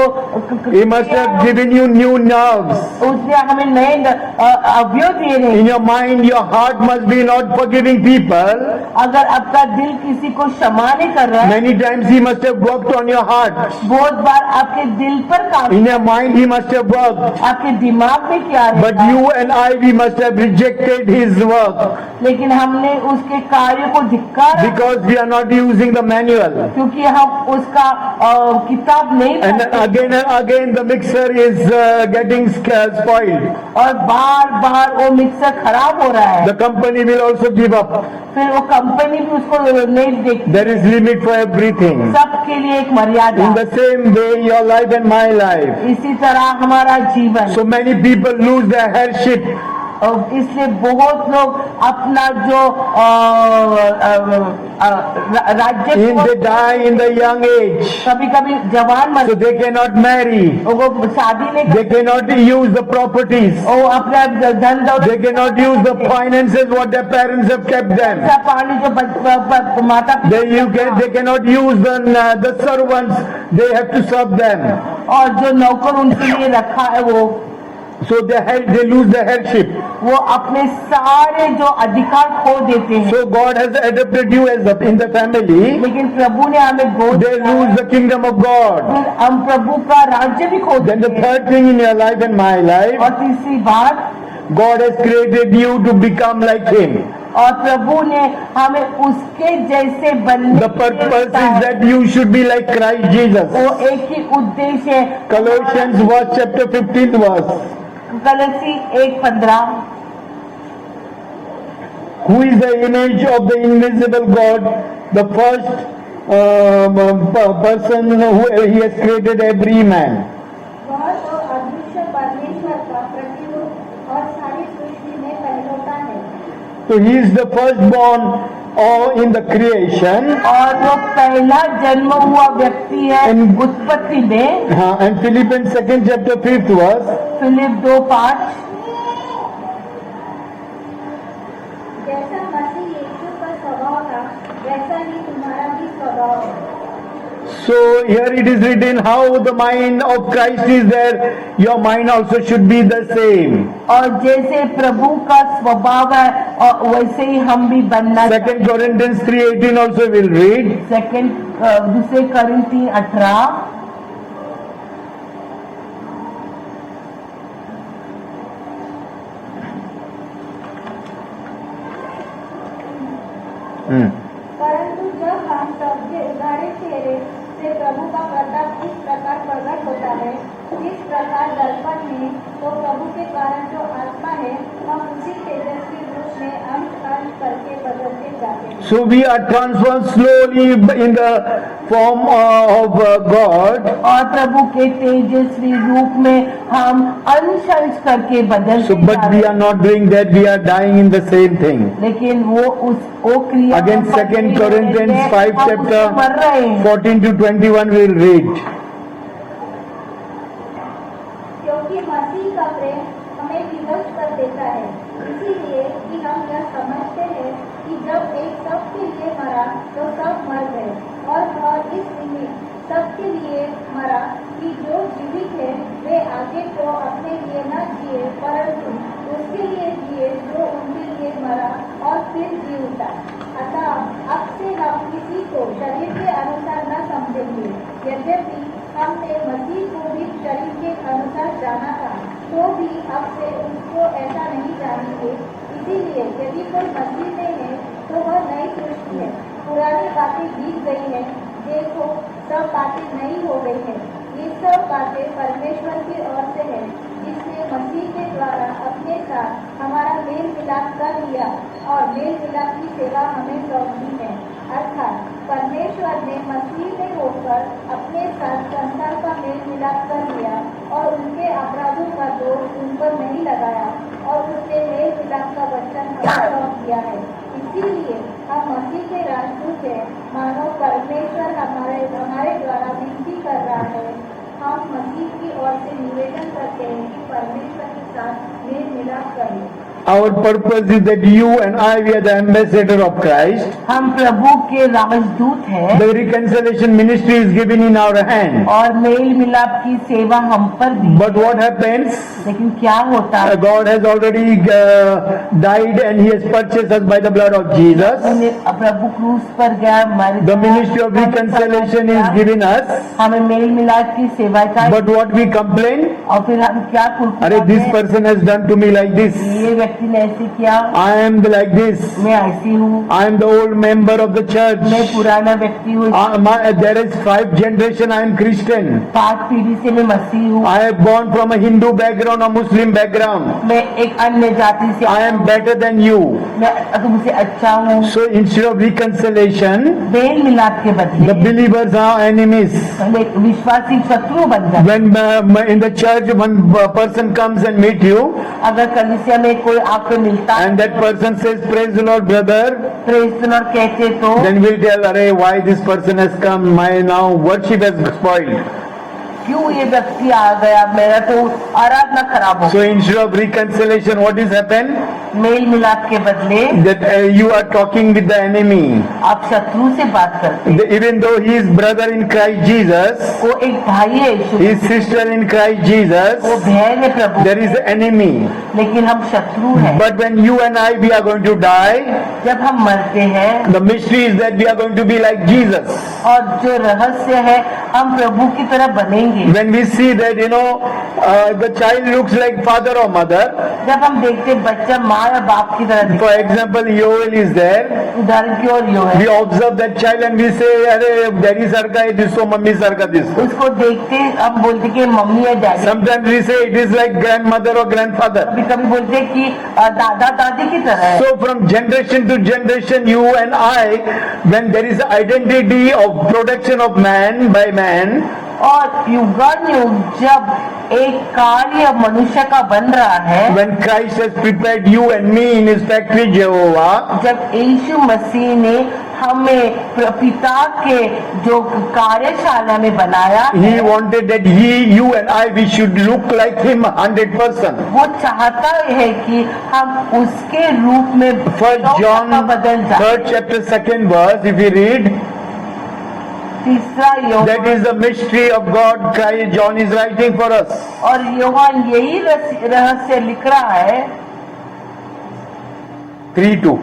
He must have given you new nerves. उसने हमें नए अवयव दिए हैं। In your mind, your heart must be not forgiving people. अगर आपका दिल किसी को क्षमा नहीं कर रहा है, Many times He must have worked on your heart. बहुत बार आपके दिल पर काम, In your mind, He must have worked. आपके दिमाग में क्या But रहता है, you and I, we must have rejected His work लेकिन हमने उसके कार्य को धिक्कारा because we are not using the manual. क्योंकि हम उसका किताब नहीं And पढ़ते, again the mixer is getting spoiled. और बार बार वो मिक्सर खराब हो रहा है, The company will also give up. फिर वो कंपनी भी उसको नहीं देखती। There is limit for everything. सबके लिए एक मर्यादा, In the same way, your life and my life. इसी तरह हमारा जीवन। So many people lose their heirship और इसलिए बहुत लोग अपना जो राज्य They die in the young age. कभी कभी जवान So मर they cannot marry. वो शादी नहीं They cannot use the properties. कर वो अपना धन दौलत They cannot use the finances what their parents have kept them. पैसा पानी जो माता They cannot use the servants. They have to serve them. और जो नौकर उनके लिए रखा है वो So they lose the headship. वो अपने सारे जो अधिकार खो देते हैं So God has adopted you as in the family. लेकिन प्रभु ने हमें गोद They लिया है। lose the kingdom of God. फिर हम प्रभु का राज्य भी खो Then the देते हैं third thing in your life and my life, और तीसरी बात God has created you to become like Him. और प्रभु ने हमें उसके जैसे बनने The के लिए purpose is बताया। that you should be like Christ Jesus. वो एक ही उद्देश्य है Colossians verse chapter 15th verse. Kalsi 1:15 Who is the image of the invisible God, the first person who He has created every man. वह तो अदृश्य परमेश्वर का प्रतिरूप और सारी सृष्टि में पहलौठा है। So He is the firstborn in the creation. और वो पहला जन्म हुआ व्यक्ति है And- उत्पत्ति में And Philippians 2nd chapter 5th verse. Philip 2:5 जैसा मसीह यीशु का स्वभाव था वैसा ही तुम्हारा भी स्वभाव है। So here it is written how the mind of Christ is there, your mind also should be the same. और जैसे प्रभु का स्वभाव है और वैसे ही हम भी बनना 2 Corinthians 3:18 also will read. दूसरे करिन्थी 18 परंतु जब हम सबके उघाड़े चेहरे से प्रभु का प्रताप इस प्रकार प्रकट होता है जिस प्रकार दर्पण में तो प्रभु के कारण जो आत्मा है हम उसी तेजस्वी रूप में अंश अंश करके बदलते जाते हैं। So we are transformed slowly in the form of God. और प्रभु के तेजस्वी रूप में हम अंश अंश करके बदलते So but जा we रहे are हैं। not doing that, we are dying in the same thing. लेकिन वो क्रिया Again हम पर 2 नहीं Corinthians रहते, 5 हम उससे मर रहे chapter हैं। 14 to 21 will read. क्योंकि मसीह का प्रेम हमें विवश कर देता है इसीलिए कि हम यह समझते हैं कि जब एक सबके लिए मरा तो सब मर गए और इस निमित्त सबके लिए मरा कि जो जीवित है वे आगे तो अपने लिए न जिए परंतु उसके लिए जिए जो उनके लिए मरा और फिर जी उठा। अतः अब से हम किसी को शरीर के अनुसार न समझेंगे यद्यपि हमने मसीह को भी शरीर के अनुसार जाना था तो भी अब से उसको ऐसा नहीं जानेंगे। इसीलिए यदि कोई मसीह में है तो वह नई सृष्टि है पुरानी बातें बीत गई है देखो सब बातें नई हो गई है। ये सब बातें परमेश्वर की ओर से है जिसने मसीह के द्वारा अपने साथ हमारा मेल मिलाप कर लिया और मेल मिलाप की सेवा हमें सौंपी है। अर्थात परमेश्वर ने मसीह में होकर अपने साथ संसार का मेल मिलाप कर लिया और उनके अपराधों का दोष उन पर नहीं लगाया और उसने मेल मिलाप का वचन हमें सौंप दिया है। इसीलिए हम मसीह के राजदूत हैं मानो परमेश्वर हमारे द्वारा विनती कर रहा है। हम मसीह की ओर से निवेदन करते हैं कि परमेश्वर के साथ मेल मिलाप करें। Our purpose is that you and I, we are the ambassador of Christ. हम प्रभु के राजदूत हैं The reconciliation ministry is given in our hand. और मेल मिलाप की सेवा हम पर दी। But what happens? लेकिन क्या होता है God has already died and He has purchased us by the blood of Jesus. प्रभु क्रूस पर गया हमारे The ministry of reconciliation is given us. हमें मेल मिलाप की सेवा का But what we complain? और फिर हम क्या Arey, this कुरकुराते हैं? person has done to me like this. ये व्यक्ति ने ऐसे किया I am like this. मैं ऐसी हूँ I am the old member of the church. मैं पुराना व्यक्ति हूँ There is 5 generation I am Christian. 5 पीढ़ी से मैं मसीह हूँ I have born from a Hindu background or Muslim background. मैं एक अन्य जाति से I am better than you. मैं तुमसे अच्छा हूँ। So instead of reconciliation, मेल मिलाप के the बदले believers are enemies. विश्वासी शत्रु बन जाते। When in the church one person comes and meet you, अगर कलीसिया में कोई आपको मिलता है, and that person says, praise the Lord, brother, praise the Lord कहते तो then we'll tell, Arey, why this person has come, my now worship has spoiled. क्यों ये व्यक्ति आ गया, मेरा तो आराधना खराब हो So instead of reconciliation, what is happened? मेल मिलाप के बदले That you are talking with the enemy. आप शत्रु से बात करते हैं। Even though he is brother in Christ Jesus, वो एक भाई है यीशु, his sister in Christ वो Jesus, बहन है प्रभु, there is enemy. लेकिन हम शत्रु हैं। But when you and I, we are going to die, जब हम मरते हैं the mystery is that we are going to be like Jesus. और जो रहस्य है हम प्रभु की तरह बनेंगे। When we see that, the child looks like father or mother. जब हम देखते बच्चा माँ या बाप की तरह दिखता For example, Yoel is there. है, उदाहरण की ओर यो है, We observe that child and we say, "Arey, daddy sarka hai this, so mummy sarka this." उसको देखते हम बोलते कि मम्मी या daddy, Sometimes we say it is like grandmother or grandfather. कभी कभी बोलते कि दादा दादी की तरह है। So from generation to generation, you and I, when there is identity of production of man by man, और युगान युग जब एक कार्य मनुष्य का बन रहा है, when Christ has prepared you and me in his factory Jehovah, जब यीशु मसीह ने हमें पिता के जो कार्यशाला में बनाया, he wanted that you and I, we should look like him 100%. वो चाहता है कि हम उसके रूप में First John, बदल जाए। 3rd chapter, 2nd verse, if you read, तीसरा that योग, is the mystery of God. Christ, John is writing for us. और योहान यही रहस्य लिख रहा है। 3:2.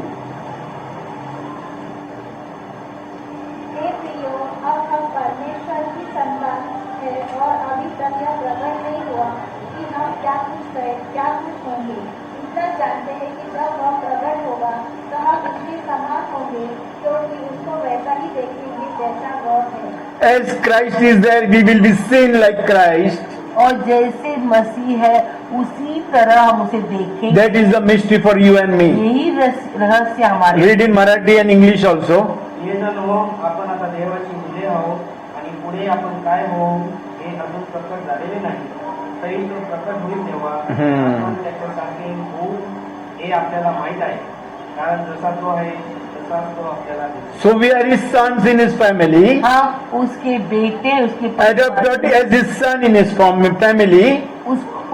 हे प्रियो, अब हम परमेश्वर की संतान है और अभी तक यह प्रकट नहीं हुआ कि हम क्या कुछ होंगे। इतना जानते हैं कि जब वह प्रकट होगा तो हम उसके समान होंगे, क्योंकि उसको वैसा ही देखेंगे जैसा वह है। As Christ is there, we will be seen like Christ. और जैसे मसीह है उसी तरह हम उसे देखेंगे। That is the mystery for you and me. यही रहस्य हमारे। Read in Marathi and English also. ये जण हो, आपण आता देवाची मुले आहोत आणि पुढे आपण काय हो हे अजून प्रकट झालेले नाही, तरी तो प्रकट होईल तेव्हा आपण त्याच्यासारखे होऊ हे आपल्याला माहित आहे, कारण जसा तो आहे तसा तो आपल्याला दिसतो. So we are his sons in his family, हम उसके बेटे, उसके adopted as his son in his family.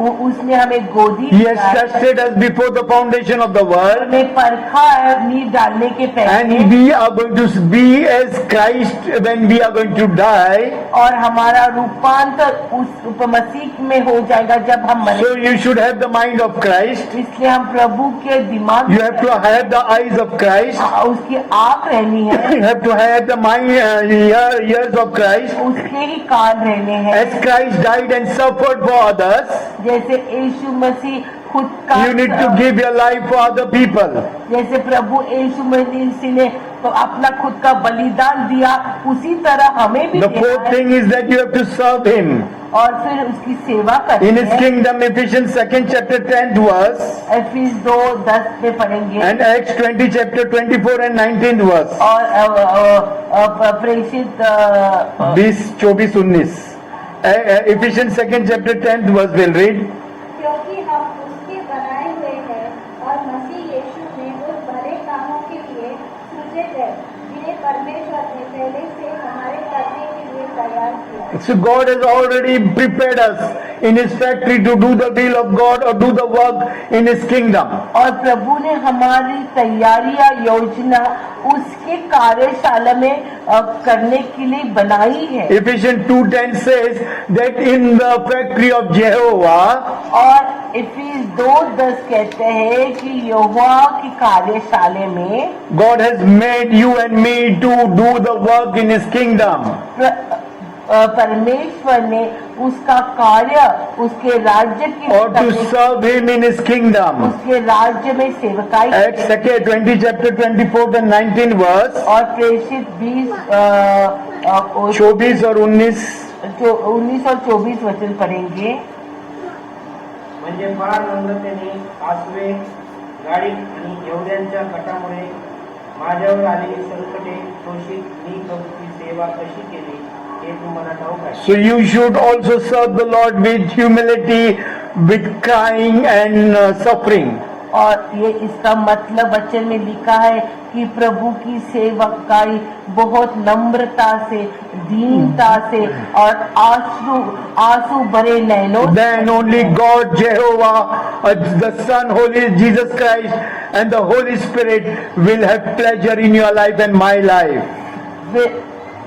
उसने हमें गोदी He has trusted us before the foundation of the world. हमें परखा है नींव डालने के And पहले, we are going to be as Christ when we are going to die. और हमारा रूपांतर उस मसीह में हो जाएगा जब हम मरेंगे। So you should have the mind of Christ. इसलिए हम प्रभु के दिमाग You have to have the eyes of Christ. उसकी आंख रहनी है, You have to have the mind, ears of Christ. उसके ही कान रहने हैं। As Christ died and suffered for others, जैसे यीशु मसीह खुद का, you need to give your life for other people. जैसे प्रभु यीशु मसीह ने तो अपना खुद का बलिदान दिया, उसी तरह हमें भी The देना fourth है thing is that you have to serve him. और फिर उसकी सेवा करनी In his है। kingdom, Ephesians 2nd chapter 10th verse, aphis 2:10 में पढ़ेंगे, and Acts 20 chapter 24 and 19th verse. और प्रेषित 20, 24, 19. Ephesians 2nd chapter 10th verse will read. क्योंकि हम उसके बनाए हुए हैं और मसीह यीशु में उस भले कामों के लिए सृजित है, जिन्हें परमेश्वर ने पहले से हमारे करने के लिए तैयार किया। So God has already prepared us in his factory to do the will of God or do the work in his kingdom. और प्रभु ने हमारी तैयारियां योजना उसके कार्यशाला में करने के लिए बनाई है। Ephesians 2:10 says that in the factory of Jehovah, और इफिस 2:10 कहते हैं कि यहोवा की कार्यशाला में God has made you and me to do the work in his kingdom. परमेश्वर ने उसका कार्य उसके राज्य की Or to serve him in his kingdom. उसके राज्य में सेवकाई Acts 20 chapter 24 and 19 verse. और प्रेषित 20 24 और 19. 19 और 24 वचन पढ़ेंगे। म्हणजे फार नम्रतेने आसवे गाडी आणि येवद्यांच्या कटामुळे माझ्यावर आलेली संकटे शोषित मी तुमची सेवा कशी केली हे तुम्हाला ठाऊक आहे. So you should also serve the Lord with humility, with crying and suffering. और ये इसका मतलब वचन में लिखा है कि प्रभु की सेवकाई बहुत नम्रता से, दीनता से और आंसू भरे नैनों से। Then only God, Jehovah, the Son, Holy Jesus Christ, and the Holy Spirit will have pleasure in your life and my life. वे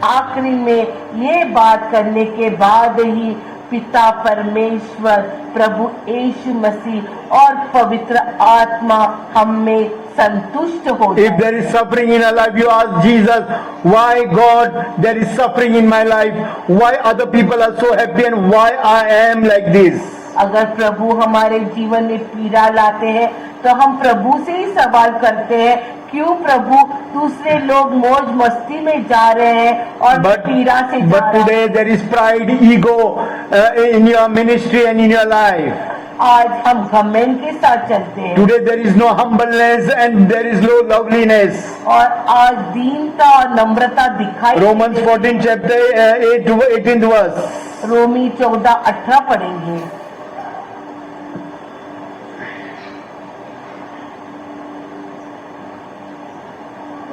आखिरी में ये बात करने के बाद ही पिता परमेश्वर, प्रभु यीशु मसीह और पवित्र आत्मा हम में संतुष्ट हो If जाए। there is suffering in our life, you ask Jesus, why God there is suffering in my life? Why other people are so happy and why I am like this? अगर प्रभु हमारे जीवन में पीड़ा लाते हैं तो हम प्रभु से ही सवाल करते हैं, क्यों प्रभु दूसरे लोग मौज मस्ती में जा रहे हैं और मैं पीड़ा से जा But रहा हूं। today there is pride, ego in your ministry and in your life. आज हम घमंड के साथ चलते हैं Today there is no humbleness and there is no loveliness. और आज दीनता और नम्रता दिखाई Romans देती 14 chapter 8 to 18th verse. है। रोमी 14:18 पढ़ेंगे।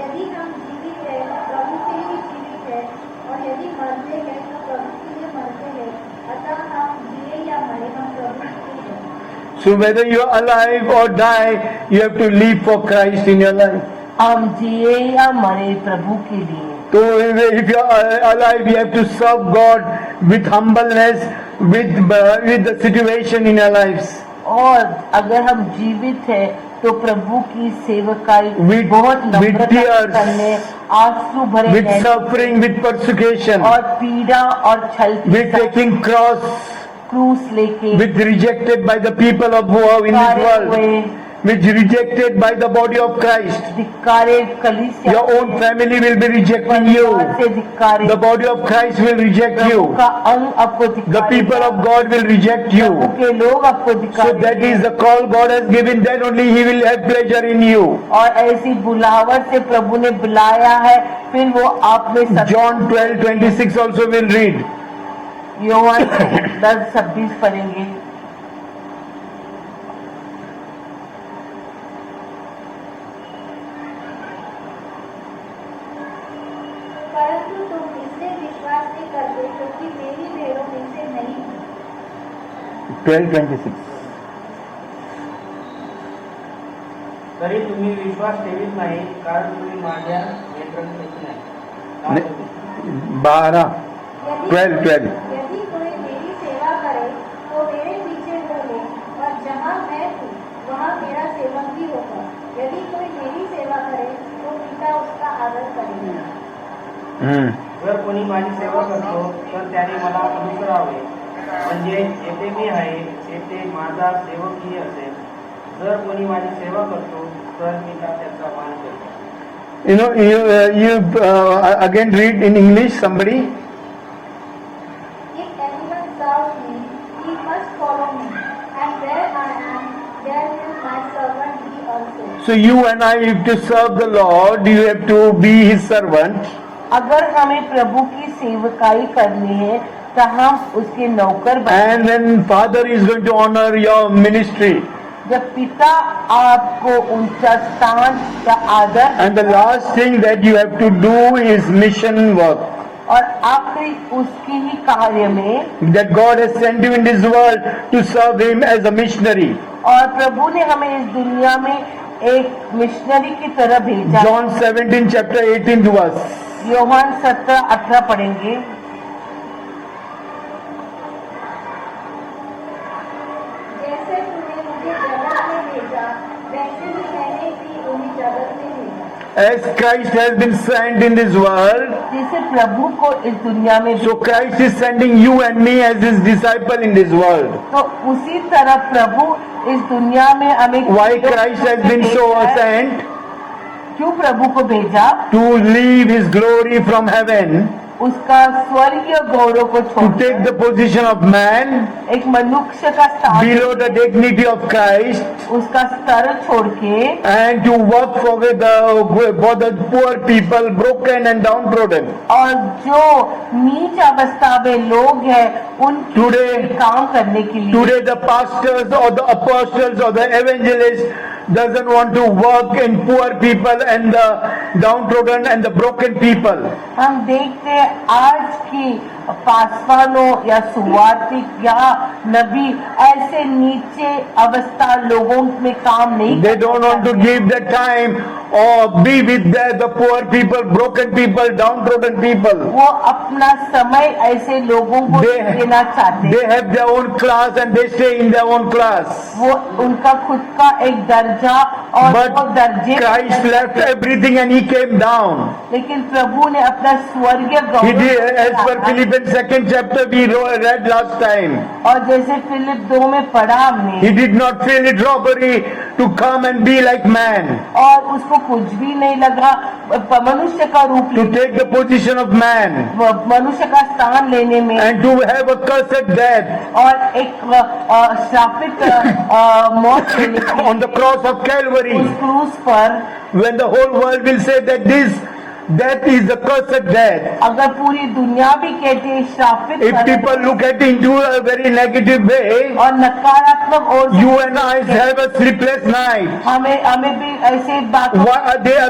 यदि हम जीवित हैं तो प्रभु के लिए जीवित हैं, और यदि मरते हैं तो प्रभु के लिए मरते हैं। अतः हम जिए या मरे, हम प्रभु के लिए हैं। So whether you are alive or die, you have to live for Christ in your life. हम जिए या मरे प्रभु के लिए। So if you are alive, you have to serve God with humbleness, with the situation in your lives. और अगर हम जीवित हैं तो प्रभु की सेवकाई With- बहुत with नम्रता से tears, करने, आंसू भरे With Naino suffering, with persecution, और पीड़ा और छल के with साथ taking cross, क्रूस लेके with rejected by the people of who are in this धिक्कारे world, हुए, with rejected by the body of Christ. धिक्कारे कलीसिया Your own family will be rejecting परिवार से you. धिक्कारे, The body of Christ will reject Prabhu you. का अंग आपको The धिक्कारेगा, people of God will reject Prabhu you. के लोग आपको So धिक्कारेंगे। that is the call God has given, then only He will have pleasure in you. और ऐसी बुलावट से प्रभु ने बुलाया है, फिर वो आप में John 12:26 also will read. Yohan 10:26 पढ़ेंगे। परंतु तुम इससे विश्वास नहीं करते, क्योंकि मेरी भेड़ों में से नहीं हो। 12:26. तरी तुम्ही विश्वास ठेवीत नाही, कारण तुम्ही माझ्या नियंत्रणात नाही. 12. यदि 12. यदि कोई मेरी सेवा करे तो मेरे पीछे बोले, और जहाँ मैं हूँ वहाँ मेरा सेवक भी होगा। यदि कोई मेरी सेवा करे तो पिता उसका आदर करेगा। जर कोणी माझी सेवा करतो तर त्याने मला अनुसरावे, म्हणजे येथे मी आहे येथे माझा सेवकही असेल. जर कोणी माझी सेवा करतो तर पिता त्याचा मान करतो. Again read in English, somebody. If anyone serves me, he must follow me, and where I am, there will my servant be also. So you and I, if to serve the Lord, you have to be His servant. अगर हमें प्रभु की सेवकाई करनी है तो हम उसके नौकर बने। And when Father is going to honor your ministry. जब पिता आपको ऊंचा स्थान या आदर, And the last thing that you have to do is mission work. और आखिरी उसकी ही कार्य में, That God has sent you in this world to serve Him as a missionary. और प्रभु ने हमें इस दुनिया में एक मिशनरी की तरह भेजा। John 17 chapter 18th verse. Yohan 17:18 पढ़ेंगे। जैसे तूने मुझे जगत में भेजा, वैसे ही मैंने भी उन्हें जगत में भेजा। As Christ has been sent in this world, जैसे प्रभु को इस दुनिया में so Christ is sending you and me as His disciple in this world. तो उसी तरह प्रभु इस दुनिया में हमें Why Christ has been so sent? क्यों प्रभु को भेजा? To leave His glory from heaven, उसका स्वर्गीय गौरव को to छोड़ take the position of man एक मनुष्य का स्थान, below the dignity of Christ, उसका स्तर छोड़ के and to work for the poor people, broken and downtrodden. और जो नीच अवस्था में लोग हैं उनके Today- काम करने के लिए Today the pastors or the apostles or the evangelists, doesn't want to work in poor people and the downtrodden and the broken people. हम देखते हैं आज की पासवानों या सुवार्तिक या नबी ऐसे नीचे अवस्था लोगों में काम नहीं They don't want to give the time or be with the poor people, broken people, downtrodden people. वो अपना समय ऐसे लोगों को देना चाहते हैं। They have their own class and they stay in their own class. वो उनका खुद का एक दर्जा और वो But दर्जे Christ left everything and he came down. लेकिन प्रभु ने अपना स्वर्गीय He did, as per Gaurav Philippians 2nd chapter we read last time. और जैसे फिलिप 2 में पढ़ा हमने He did not feel it robbery to come and be like man, और उसको कुछ भी नहीं लगा मनुष्य का रूप to take the position of man मनुष्य का स्थान लेने में and to have a cursed death और एक श्रापित मौत लेने की on the cross of Calvary, उस क्रूस पर when the whole world will say that this death is the cursed death. अगर पूरी दुनिया भी कहती है श्रापित If people look at it into a very negative way, और नकारात्मक और you and I have a sleepless night. हमें भी ऐसे बातों Why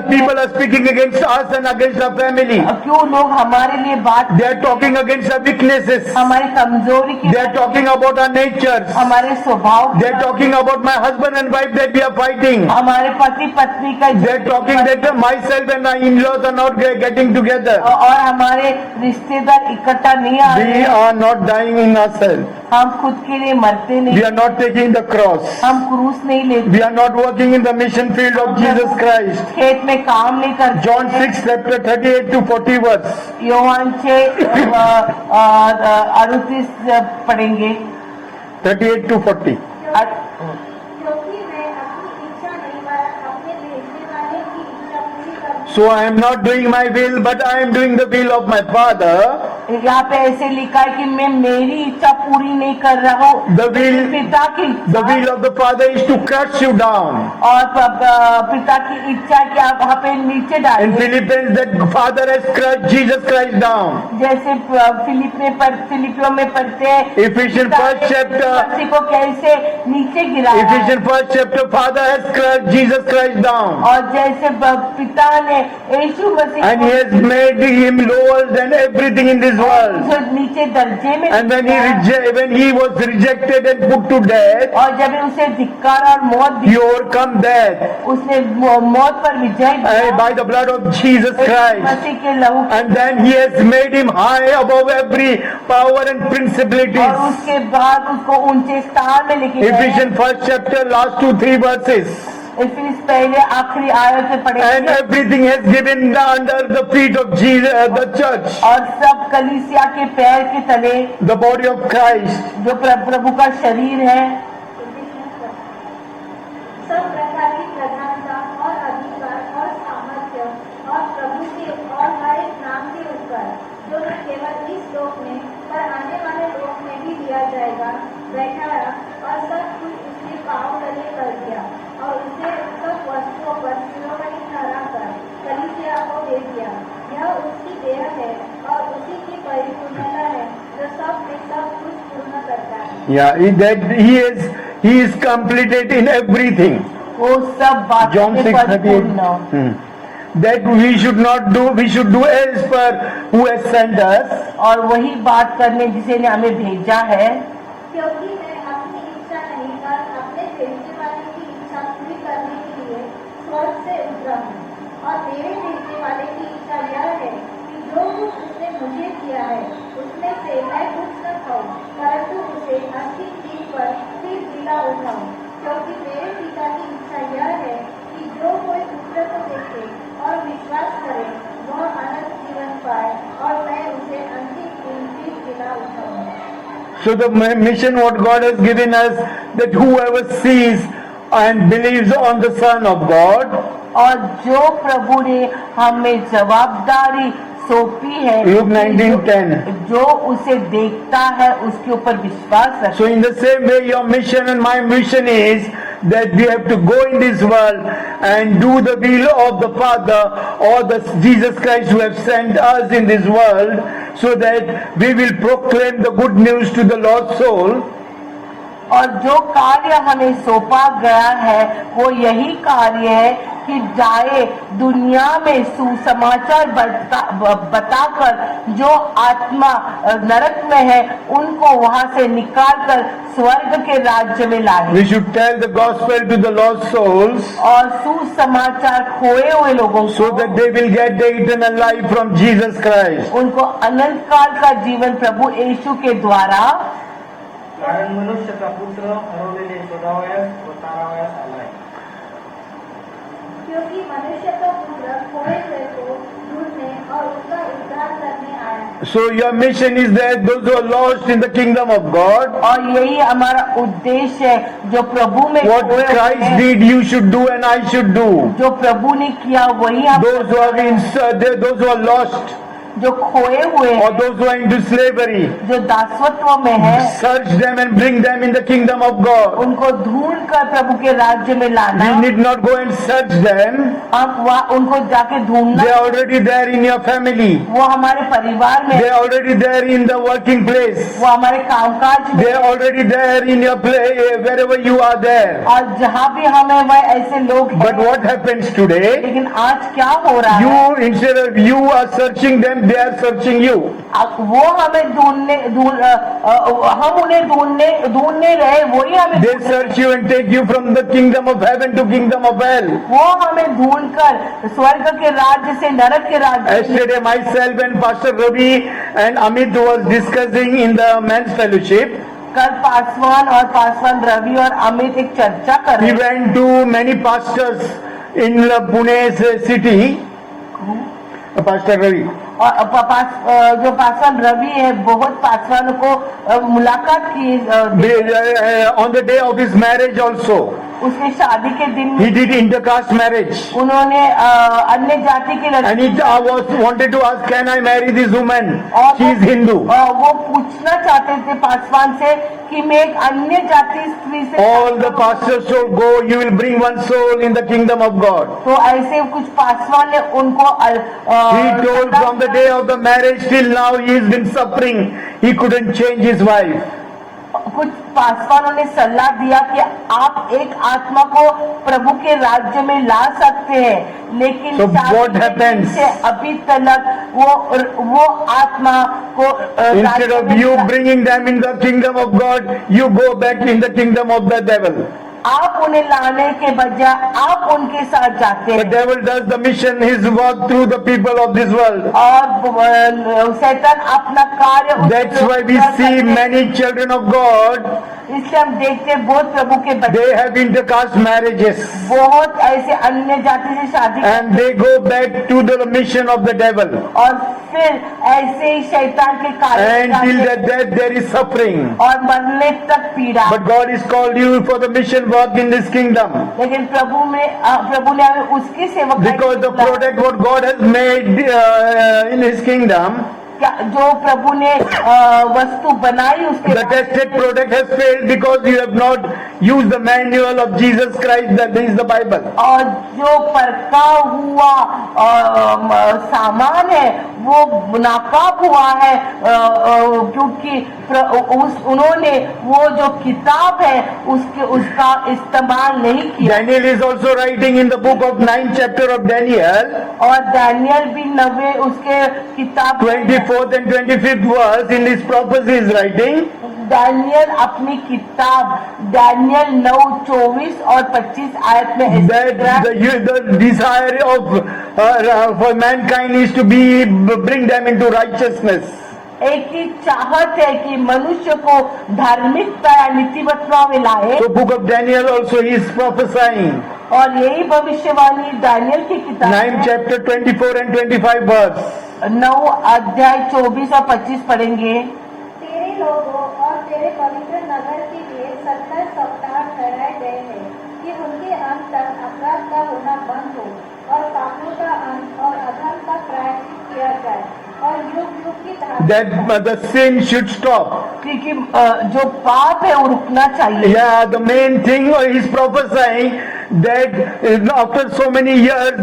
people are speaking against us and against our family. क्यों लोग हमारे लिए बात They are talking against our weaknesses. हमारी कमजोरी की They are talking about our natures. हमारे स्वभाव They are talking about my husband and wife that we are fighting. हमारे पति पत्नी का They are talking that myself and my in-laws are not getting together. और हमारे रिश्तेदार इकट्ठा नहीं आ We रहे are not dying in ourselves. हम खुद के लिए मरते We नहीं are not taking the cross. हम क्रूस नहीं लेते We are not working in the mission field of Jesus Christ. खेत में काम नहीं करते John 6 chapter 38 to 40 verse. Yohan 6:38 पढ़ेंगे 38 to 40. क्योंकि मैं अपनी इच्छा नहीं अपने भेजने वाले की इच्छा पूरी करती So I am not doing my will, but I am doing the will of my Father. यहाँ पे ऐसे लिखा है कि मैं मेरी इच्छा पूरी नहीं कर रहा हूँ The will- पिता की The will of the Father is to crush you down. और पिता की इच्छा है कि आप वहाँ पे नीचे In डालें Philippians, that Father has crushed Jesus Christ down. जैसे फिलिपियों में पढ़ते हैं Ephesians 1st chapter. किसी को कैसे नीचे गिराया है। Ephesians 1st chapter, Father has crushed Jesus Christ down. और जैसे पिता ने यीशु मसीह And he has made him lower than everything in this world. को नीचे दर्जे में And गिराया। when he was rejected and put to death, और जब उसे धिक्कार और मौत he overcome death उसने मौत पर विजय दिया by the blood of Jesus Christ. मसीह के लहू And then he has made him high above every power and और principalities. उसके बाद उसको ऊंचे स्थान में लेके गए Ephesians 1st chapter, last 2-3 verses. इफिस पहले आखिरी आयत में And पढ़ेंगे everything has given under the feet of Jesus, the church, और सब कलीसिया के पैर के तले the body of Christ. जो प्रभु का शरीर है सब प्रकार की प्रधानता और अधिकार और सामर्थ्य और प्रभु के और हर एक नाम के ऊपर जो न केवल इस लोक में पर आने वाले लोक में भी दिया जाएगा बैठाया और सब कुछ उसने पाँव तले कर दिया और उसने सब वस्तुओं पर शिरोमणि ठहराकर कलीसिया को दे दिया। यह उसकी देह है और उसी की परिपूर्णता है जो सब में सब कुछ पूर्ण करता है। Yeah, he is completed in everything. वो सब John बातें 6:38. परिपूर्ण That we should do as per who has sent us. और वही बात करने जिसे ने हमें भेजा है क्योंकि मैं अपनी इच्छा नहीं पर अपने भेजने वाले की इच्छा पूरी करने के लिए स्वर्ग से उतरा हूँ और मेरे भेजने वाले की इच्छा यह है कि जो कुछ उसने मुझे दिया है उसमें से मैं कुछ न खाऊं परंतु उसे अंतिम दिन पर फिर जिला उठाऊं क्योंकि मेरे पिता की इच्छा यह है कि जो कोई पुत्र को देखे और विश्वास करे वह अनंत जीवन पाए और मैं उसे अंतिम दिन फिर जिला उठाऊं। So the mission what God has given us, that whoever sees and believes on the Son of God, और जो प्रभु ने हमें जवाबदारी सौंपी है Luke 19:10. जो उसे देखता है उसके ऊपर विश्वास रखे So in the same way your mission and my mission is that we have to go in this world and do the will of the Father or the Jesus Christ who have sent us in this world, so that we will proclaim the good news to the lost soul. और जो कार्य हमें सौंपा गया है वो यही कार्य है कि जाए दुनिया में सुसमाचार बताकर जो आत्मा नरक में है उनको वहां से निकाल कर स्वर्ग के राज्य में लाए। We should tell the gospel to the lost souls और सुसमाचार खोए हुए लोगों so को that they will get the eternal life from Jesus Christ. उनको अनंत काल का जीवन प्रभु यीशु के द्वारा, कारण मनुष्याचा पुत्र हरवलेले शोधावयास व तारावयास आलाय. क्योंकि मनुष्य का पुत्र खोए हुए को ढूंढने और उसका उद्धार करने आया है। So your mission is that those who are lost in the kingdom of God, और यही हमारा उद्देश्य है जो प्रभु में what खोए हुए Christ हैं, did, you should do and I should do. जो प्रभु ने किया वही हम, Those who are those who are lost जो खोए हुए or हैं, those who are into slavery, जो दासत्व में है, search them and bring them in the kingdom of God. उनको ढूंढ कर प्रभु के राज्य में लाना। You need not go and search them. आप वहाँ उनको जाके ढूंढना, They are already there in your family. वो हमारे परिवार में, They are already there in the working place. वो हमारे कामकाज में, They are already there in your place, wherever you are there. और जहाँ भी हमें वह ऐसे लोग But हैं। what happens today? लेकिन आज क्या हो रहा है, You, instead of you are searching them, they are searching you. वो हमें हम उन्हें ढूंढने रहे, वही हमें They search you and take you from the kingdom of heaven to kingdom of hell. वो हमें ढूंढकर स्वर्ग के राज्य से नरक के राज्य में। Yesterday myself and Pastor Ravi and Amit was discussing in the men's fellowship. कल पासवान और पासवान रवि और अमित एक चर्चा कर We रहे went to many pastors in Pune city. Pastor Ravi. और जो पासवान रवि है बहुत पासवानों को मुलाकात की, On the day of his marriage also, उसके शादी के दिन he did intercaste marriage. उन्होंने अन्य जाति के And लड़के he wanted to ask, can I marry this woman? और She is Hindu. वो पूछना चाहते थे पासवान से कि मैं एक अन्य जाति स्त्री से All the pastors told, go, you will bring one soul in the kingdom of God. तो ऐसे कुछ पासवान ने उनको He told from the day of the marriage till now he has been suffering. He couldn't change his wife. कुछ पासवानों ने सलाह दिया कि आप एक आत्मा को प्रभु के राज्य में ला सकते हैं, लेकिन So शादी what के दिन happens? से अभी तक वो आत्मा को Instead राज्य of में you La- bringing them in the kingdom of God, you go back in the kingdom of the devil. आप उन्हें लाने के बजाय आप उनके साथ जाते The हैं devil does the mission, his work through the people of this world. और शैतान अपना कार्य उस That's लोगों why we पर see करते हैं। many children of God, इसलिए हम देखते हैं बहुत प्रभु के बच्चे they have intercaste marriages बहुत ऐसे अन्य जाति से शादी and they go back to the mission of the devil. और फिर ऐसे ही शैतान के कार्य Until करते the death there is suffering. और मरने तक पीड़ा। But God has called you for the mission work in this kingdom. लेकिन प्रभु ने हमें उसकी सेवा Because the product what God has made in his kingdom, जो प्रभु ने वस्तु बनाई उसके the tested product has failed because you have not used the manual of Jesus Christ, that is the Bible. और जो परका हुआ सामान है वो नाकाब हुआ है क्योंकि उन्होंने वो जो किताब है उसका इस्तेमाल नहीं किया। Daniel is also writing in the book of 9th chapter of Daniel, और डैनियल भी 9 उसके किताब 24th and 25th verse in his prophecy is writing, Daniel अपनी किताब डैनियल 9:24 और 25 आयत में ऐसे that लिख रहा है, the desire of for mankind is to bring them into righteousness. एक ही चाहत है कि मनुष्य को धार्मिकता या नीतिवत्ता में लाए। So book of Daniel also he is prophesying. और यही भविष्यवाणी डैनियल की किताब 9th है। chapter 24 and 25 verse. 9 अध्याय 24 और 25 पढ़ेंगे। तेरे लोगों और तेरे पवित्र नगर के लिए 70 सप्ताह ठहराए गए हैं कि उनके अंत तक अपराध का होना बंद हो और पापों का अंत और अधर्म का प्रायश्चित किया जाए और युग युग की धार्मिकता that the sin should stop. क्योंकि जो पाप है वो रुकना चाहिए। Yeah, the main thing is prophesying that after so many years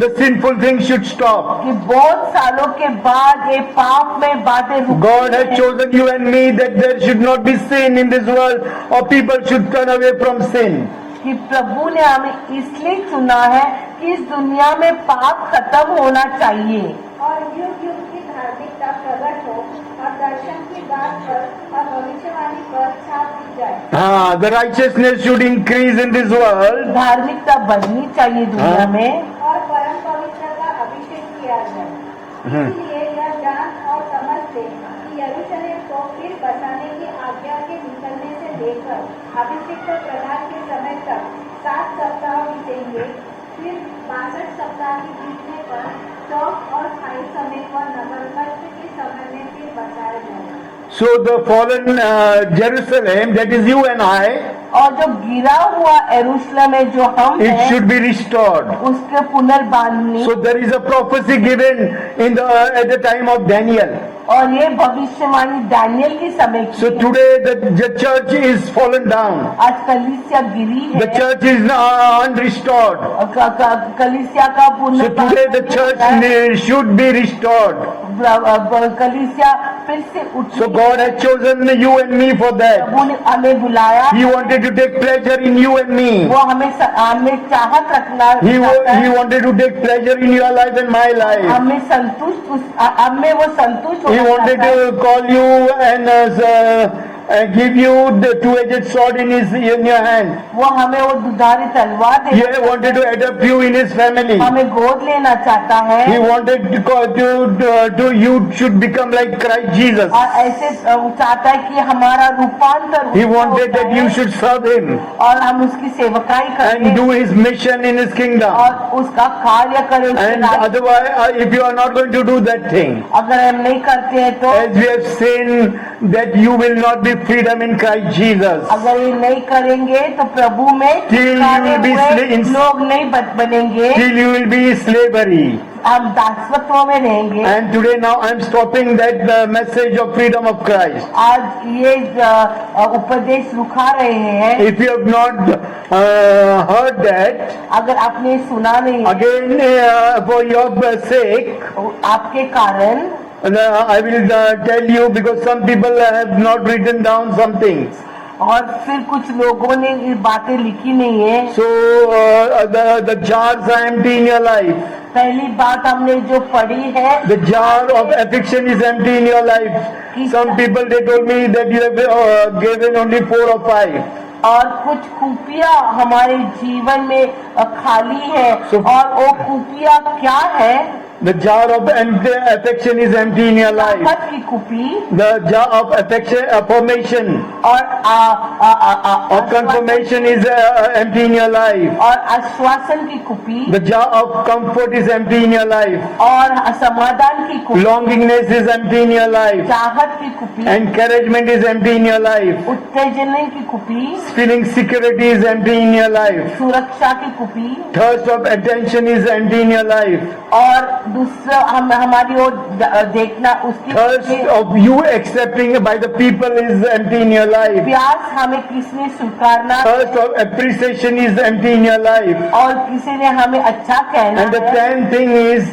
the sinful thing should stop. कि बहुत सालों के बाद ये पाप में बातें रुकती God has हैं। chosen you and me that there should not be sin in this world, or people should turn away from sin. कि प्रभु ने हमें इसलिए चुना है कि इस दुनिया में पाप खत्म होना चाहिए और युग युग की धार्मिकता प्रकट हो और दर्शन की बात पर और भविष्यवाणी पर छाप दी जाए। The righteousness should increase in this world. धार्मिकता बढ़नी चाहिए दुनिया हाँ। में और परम पवित्र का अभिषेक किया जाए। इसलिए यह जान और समझ ले कि यरूशलेम को फिर बसाने की आज्ञा के निकलने से लेकर अभिषेक प्रदान के समय तक 7 सप्ताह बीतेंगे। फिर 62 सप्ताह की बीतने पर चौक और खाई समय पर नगर कष्ट के समय में फिर बसाया जाएगा। So the fallen Jerusalem, that is you and I, और जो गिरा हुआ यरूशलेम है जो हम it हैं, should be restored. उसके पुनर्बांधनी So there is a prophecy given in at the time of Daniel. और ये भविष्यवाणी दानियल की समय की So है। today the church is fallen down. आज कलीसिया गिरी है The church is unrestored. और कलीसिया का So पुनर्बांधन today the church should be restored. कलीसिया फिर से उठी। So God has chosen you and me for that. प्रभु ने हमें बुलाया, He wanted to take pleasure in you and me. वो हमें चाहत रखना चाहता He है। wanted to take pleasure in your life and my life. हमें संतुष्ट हमें वो संतुष्ट He होना wanted चाहता है। to call you and give you the two-edged sword in your hand. वो हमें वो दुधारी तलवार He देना wanted to adopt you in his family. हमें गोद लेना चाहता है He wanted to you should become like Christ Jesus. और ऐसे चाहता है कि हमारा रूपांतर He उसका wanted होता that है you should serve him और हम उसकी सेवकाई and करें do his mission in his kingdom. और उसका कार्य करें उसके And राज्य। otherwise, if you are not going to do that thing, अगर हम नहीं करते हैं तो as we have seen that you will not be freedom in Christ Jesus. अगर ये नहीं करेंगे तो प्रभु में Till you छुटकारे will be हुए लोग नहीं बनेंगे, Till you will be slavery. हम दासत्व में रहेंगे। And today now I am stopping that message of freedom of Christ. आज ये उपदेश रुका रहे हैं। If you have not heard that, अगर आपने सुना नहीं है, again for your sake, आपके कारण I will tell you because some people have not written down some things. और फिर कुछ लोगों ने ये बातें लिखी नहीं है। So the jars are empty in your life. पहली बात हमने जो पढ़ी है, The jar of affection is empty in your life. Some people they told me that you have given only 4 or 5. और कुछ खूबियाँ हमारे जीवन में खाली है और वो खूबियाँ क्या है? The jar of affection is empty in your life. ताकत की कुपी The jar of affection, affirmation और of confirmation is empty in your life. और आश्वासन की कुपी The jar of comfort is empty in your life. और समाधान की कुपी, Longingness is empty in your life. चाहत की कुपी, Encouragement is empty in your life. उत्तेजन की कुपी, Feeling security is empty in your life. सुरक्षा की कुपी Thirst of attention is empty in your life. और दूसरा हमारी ओर देखना उसकी Thirst of you accepting by the people is empty in your life. प्यास हमें किसने स्वीकारना Thirst of appreciation is empty in your life. और किसी ने हमें अच्छा कहना And the है 10th thing is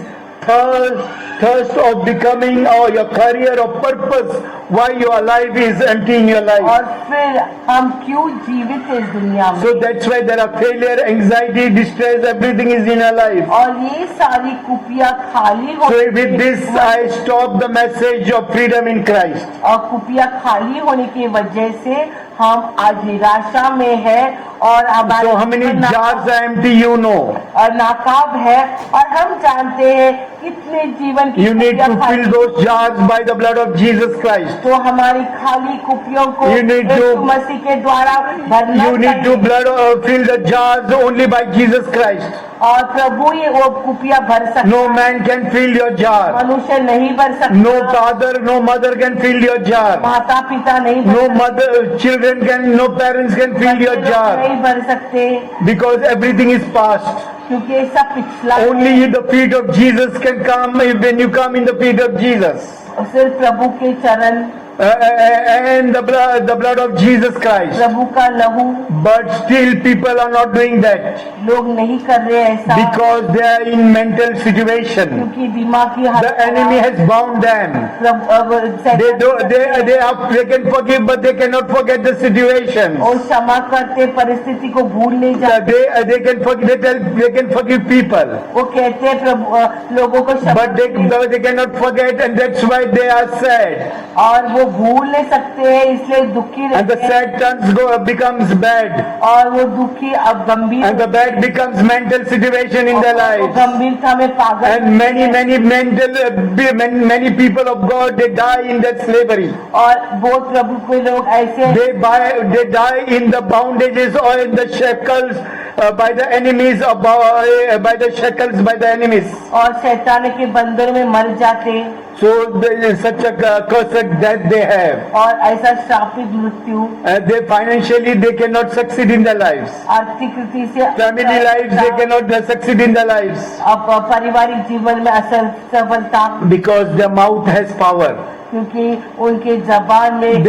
thirst of becoming or your career or purpose why your life is empty in your life. और फिर हम क्यों जीवित है इस दुनिया में। So that's why there are failure, anxiety, distress, everything is in your life. और ये सारी कुपियाँ खाली हो So with this I stop the message of freedom in Christ. और कुपियाँ खाली होने की वजह से हम आज निराशा में है और हमारे So how many जीवन jars are empty you know? और नाकाब है और हम जानते हैं कितने जीवन की You need कुपियाँ to खाली। fill those jars by the blood of Jesus Christ. तो हमारी खाली कुपियों को You need to- यीशु मसीह के द्वारा भरना You need to चाहिए fill the jars only by Jesus Christ. और प्रभु ये वो कुपियाँ भर सकता No है। man can fill your jar. मनुष्य नहीं भर सकता, No father, no mother can fill your jar. माता पिता नहीं भर No सकते, mother, children can, no parents can fill your बच्चे लोग jar. नहीं भर सकते Because everything is past. क्योंकि ये सब पिछला है। Only the feet of Jesus can come when you come in the feet of Jesus. सिर्फ प्रभु के चरण, And the blood of Jesus Christ. प्रभु का लहू, But still people are not doing that लोग नहीं कर रहे ऐसा because they are in mental situation. क्योंकि दिमागी The हालत enemy has bound them. They can forgive but they cannot forget the situation. और क्षमा करते परिस्थिति को भूल नहीं जाते। They can forgive people. वो कहते हैं प्रभु लोगों को क्षमा But they cannot forget, and that's why they are sad. और वो भूल नहीं सकते हैं, इसलिए दुखी And the रहते हैं। sad becomes bad. और वो दुखी अब गंभीर, And the bad becomes mental situation in their वो lives. गंभीरता में पागल, And many people of God, they die in that slavery. और बहुत प्रभु के लोग ऐसे They die in the bondages or in the shackles by the enemies, by the shackles by the enemies. और शैतान के बंदर में मर जाते, So there is such a cursed death they have. और ऐसा श्रापित मृत्यु, They financially they cannot succeed in their lives. आर्थिक रीति से Family lives they cannot succeed in their lives अब पारिवारिक जीवन में असफलता, because their mouth has power. क्योंकि उनके जबान में